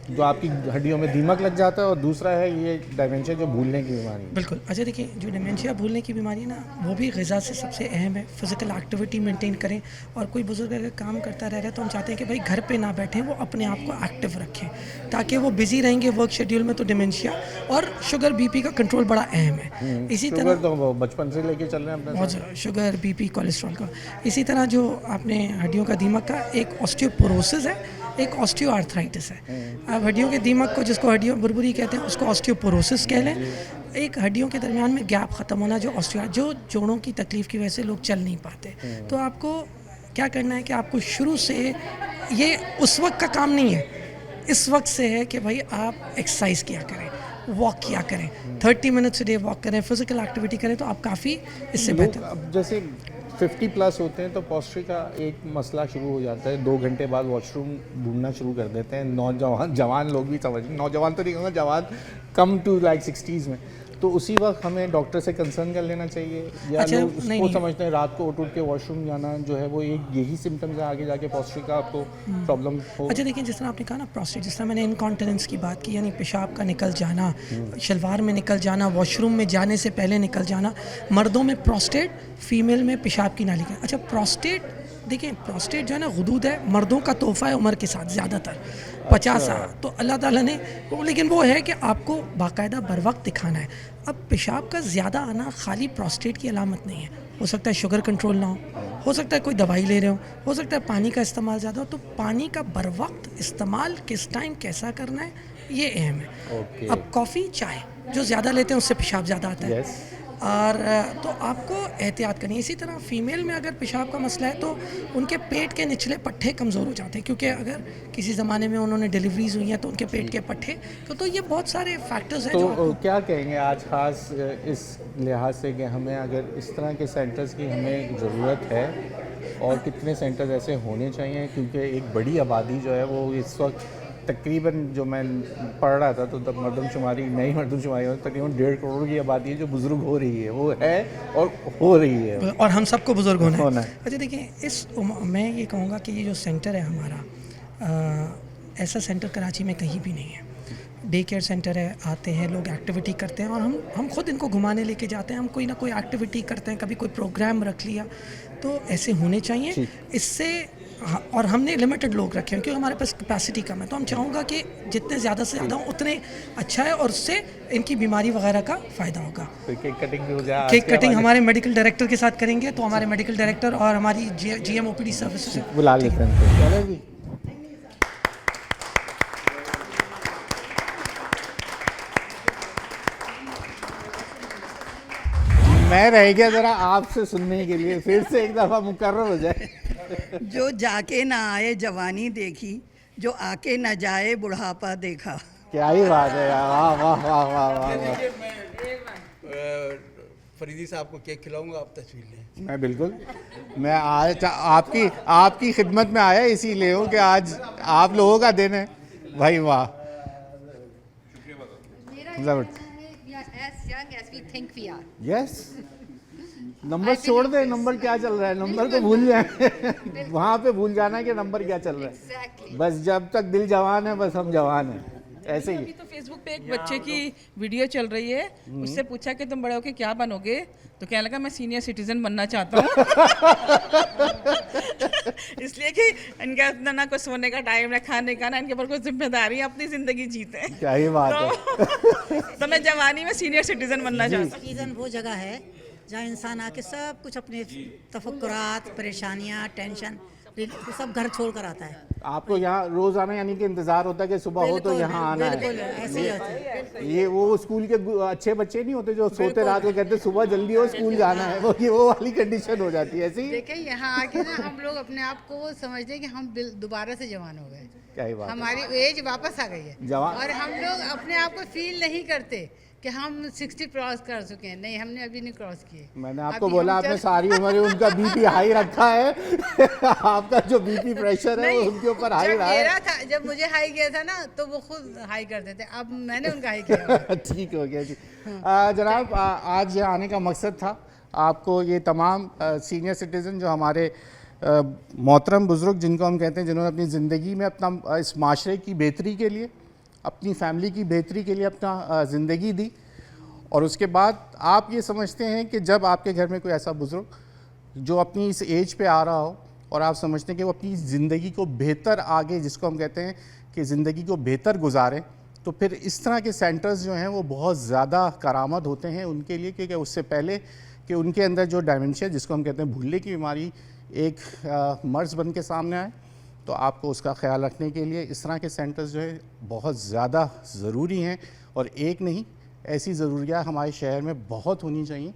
जो आपकी हड्डियों में दीमक लग जाता है, और दूसरा है ये डिमेंशिया जो भूलने की बीमारी। बिल्कुल। अच्छा देखिए, जो डिमेंशिया भूलने की बीमारी है ना, वो भी ग़िज़ा से सबसे अहम है। फिज़िकल एक्टिविटी मेंटेन करें, और कोई बुजुर्ग अगर काम करता रह रहा है तो हम चाहते हैं कि भाई घर पे ना बैठें, वो अपने आप को एक्टिव रखें, ताकि वो बिजी रहेंगे वर्क शेड्यूल में। तो डिमेंशिया और शुगर बीपी का कंट्रोल बड़ा अहम है। इसी तरह तो बचपन से लेके चल रहे हैं अपने बहुत ज़्यादा शुगर, बीपी, कोलेस्ट्रॉल का। इसी तरह जो आपने हड्डियों का दीमक का, एक ऑस्टियोपोरोसिस है, एक ऑस्टियोआर्थराइटिस है। अब हड्डियों के दीमक को, जिसको हड्डियों बुरबुरी कहते हैं, उसको ऑस्टियोपोरोसिस कह लें। एक हड्डियों के दरमियान में गैप ख़त्म होना, जो जोड़ों की तकलीफ़ की वजह से लोग चल नहीं पाते। तो आपको क्या करना है कि आपको शुरू से, ये उस वक्त का काम नहीं है, इस वक्त से है कि भाई आप एक्सरसाइज किया करें, वॉक किया करें, 30 मिनट्स डे वॉक करें, फिजिकल एक्टिविटी करें, तो आप काफ़ी इससे बेहतर। अब जैसे 50 प्लस होते हैं तो पॉस्चर का एक मसला शुरू हो जाता है, 2 घंटे बाद वॉशरूम ढूंढना शुरू कर देते हैं जवान लोग भी, समझ, नौजवान तो नहीं कहूँगा, जवान कम टू लाइक 60s में। तो उसी वक्त हमें डॉक्टर से कंसर्न कर लेना चाहिए, या अच्छा, लोग उसको समझते हैं रात को उठ के वॉशरूम जाना जो है वो एक यही सिम्टम्स है, आगे जाके पॉस्चर का आपको प्रॉब्लम हो। अच्छा देखिए, जिस तरह आपने कहा ना प्रोस्टेट, जिस तरह मैंने इनकॉन्टिनेंस की बात की, यानी पेशाब का निकल जाना, शलवार में निकल जाना, वॉशरूम में जाने से पहले निकल जाना, मर्दों में प्रोस्टेट, फीमेल में पेशाब की नाली का। अच्छा, प्रोस्टेट देखिए, प्रोस्टेट जो है ना गुदूद है, मर्दों का तोहफा है उम्र के साथ, ज़्यादातर 50 साल तो अल्लाह ताला ने, लेकिन वो है कि आपको बाकायदा बर वक्त दिखाना है। अब पेशाब का ज़्यादा आना खाली प्रोस्टेट की अलामत नहीं है, हो सकता है शुगर कंट्रोल ना हो सकता है कोई दवाई ले रहे हो सकता है पानी का इस्तेमाल ज़्यादा हो। तो पानी का बर वक्त इस्तेमाल किस टाइम कैसा करना है, ये अहम है। अब कॉफ़ी, चाय जो ज़्यादा लेते हैं उससे पेशाब ज़्यादा आता है, और तो आपको एहतियात करनी है। इसी तरह फ़ीमेल में अगर पेशाब का मसला है तो उनके पेट के निचले पट्टे कमज़ोर हो जाते हैं, क्योंकि अगर किसी ज़माने में उन्होंने डिलीवरीज हुई हैं तो उनके पेट के पट्टे, तो ये बहुत सारे फैक्टर्स हैं। तो क्या कहेंगे आज खास इस लिहाज से कि हमें अगर इस तरह के सेंटर्स की हमें ज़रूरत है, और कितने सेंटर्स ऐसे होने चाहिए, क्योंकि एक बड़ी आबादी जो है वो इस वक्त तकरीबन जो मैं पढ़ रहा था तो तब मरदमशुमारी नई मरदमशुमारी तकरीबन 1.5 करोड़ की आबादी है जो बुज़ुर्ग हो रही है, वो है और हो रही है, और हम सबको बुज़ुर्ग होना होना है। है। अच्छा देखिए, मैं ये कहूँगा कि ये जो सेंटर है हमारा, ऐसा सेंटर कराची में कहीं भी नहीं है। डे केयर सेंटर है, आते हैं लोग, एक्टिविटी करते हैं, और हम खुद इनको घुमाने लेके जाते हैं, हम कोई ना कोई एक्टिविटी करते हैं, कभी कोई प्रोग्राम रख लिया, तो ऐसे होने चाहिए। इससे और हमने लिमिटेड लोग रखे हैं क्योंकि हमारे पास कैपेसिटी कम है, तो हम चाहूँगा कि जितने ज़्यादा से ज़्यादा उतने अच्छा है, और उससे इनकी बीमारी वगैरह का फ़ायदा होगा। तो केक कटिंग भी हो जाए। केक कटिंग हमारे मेडिकल डायरेक्टर के साथ करेंगे, तो हमारे मेडिकल डायरेक्टर और हमारी GM OPD सर्विसेज बुला लेते हैं। चलो जी, मैं रह गया ज़रा आपसे सुनने के लिए, फिर से एक दफ़ा मुकर्रर हो जाए। जो जाके ना आए जवानी देखी, जो आके न जाए बुढ़ापा देखा। क्या ही बात है यार, वाह वाह वाह वाह वाह वाह। फरीदी साहब को केक खिलाऊंगा, आप तस्वीर लें। मैं बिल्कुल, मैं आज आपकी खिदमत में आया इसीलिए हूँ कि आज आप लोगों का दिन है भाई, वाह। यस, नंबर छोड़ दे, नंबर क्या चल रहा है, नंबर को भूल जाए। वहाँ पे भूल जाना है कि नंबर क्या चल रहा है। बस जब तक दिल जवान है, बस हम जवान हैं, ऐसे ही। अभी तो फेसबुक पे एक बच्चे की वीडियो चल रही है, उससे पूछा कि तुम बड़े होके क्या बनोगे, तो कहने लगा मैं सीनियर सिटीजन बनना चाहता हूँ। इसलिए कि इनका इतना ना कोई सोने का टाइम है, खाने का ना, इनके ऊपर कोई जिम्मेदारी है, अपनी जिंदगी जीते हैं। क्या ही बात है। तो मैं जवानी में सीनियर सिटीजन बनना चाहता हूँ। सिटीजन वो जगह है जहाँ इंसान आके सब कुछ अपने तफक्कुरात, परेशानियाँ, टेंशन वो सब घर छोड़ कर आता है। आपको यहाँ रोज आना यानी कि इंतजार होता है कि सुबह हो तो यहाँ आना है। ऐसे ही होता है। ये वो स्कूल के अच्छे बच्चे नहीं होते जो सोते रात को कहते सुबह जल्दी हो स्कूल जाना है, वो वाली कंडीशन हो जाती है ऐसी। देखिए यहाँ आके ना हम लोग अपने आप को समझते हैं कि हम दोबारा से जवान हो गए, क्या ही बात, हमारी एज वापस आ गई है जवान, और हम लोग अपने आप को फील नहीं करते कि हम 60 क्रॉस कर चुके हैं। नहीं, हमने अभी नहीं क्रॉस किए। मैंने आपको बोला आपने सारी उम्र उनका बीपी हाई रखा है। आपका जो बीपी प्रेशर है वो उनके ऊपर हाई रहा है। जब मुझे हाई किया था ना तो वो खुद हाई करते थे, अब मैंने उनका हाई किया। ठीक हो गया जी। जनाब, आज यहाँ आने का मकसद था आपको ये तमाम सीनियर सिटीज़न जो हमारे मोहतरम बुज़ुर्ग जिनको हम कहते हैं, जिन्होंने अपनी ज़िंदगी में अपना इस माशरे की बेहतरी के लिए, अपनी फैमिली की बेहतरी के लिए अपना ज़िंदगी दी, और उसके बाद आप ये समझते हैं कि जब आपके घर में कोई ऐसा बुज़ुर्ग जो अपनी इस एज पे आ रहा हो और आप समझते हैं कि वो अपनी ज़िंदगी को बेहतर आगे, जिसको हम कहते हैं कि ज़िंदगी को बेहतर गुजारें, तो फिर इस तरह के सेंटर्स जो हैं वो बहुत ज़्यादा करामत होते हैं उनके लिए, क्योंकि उससे पहले कि उनके अंदर जो डायमेंशिया, जिसको हम कहते हैं भूलने की बीमारी, एक मर्ज़ बन के सामने आए, तो आपको उसका ख्याल रखने के लिए इस तरह के सेंटर्स जो है बहुत ज़्यादा ज़रूरी हैं। और एक नहीं, ऐसी ज़रूरियात हमारे शहर में बहुत होनी चाहिए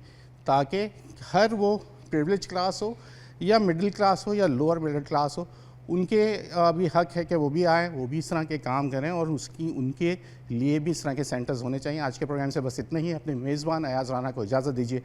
ताकि हर वो प्रिविलेज क्लास हो या मिडिल क्लास हो या लोअर मिडिल क्लास हो, उनके भी हक है कि वो भी आएँ, वो भी इस तरह के काम करें, और उनके लिए भी इस तरह के सेंटर्स होने चाहिए। आज के प्रोग्राम से बस इतना ही। अपने मेज़बान अयाज़ राना को इजाज़त दीजिए।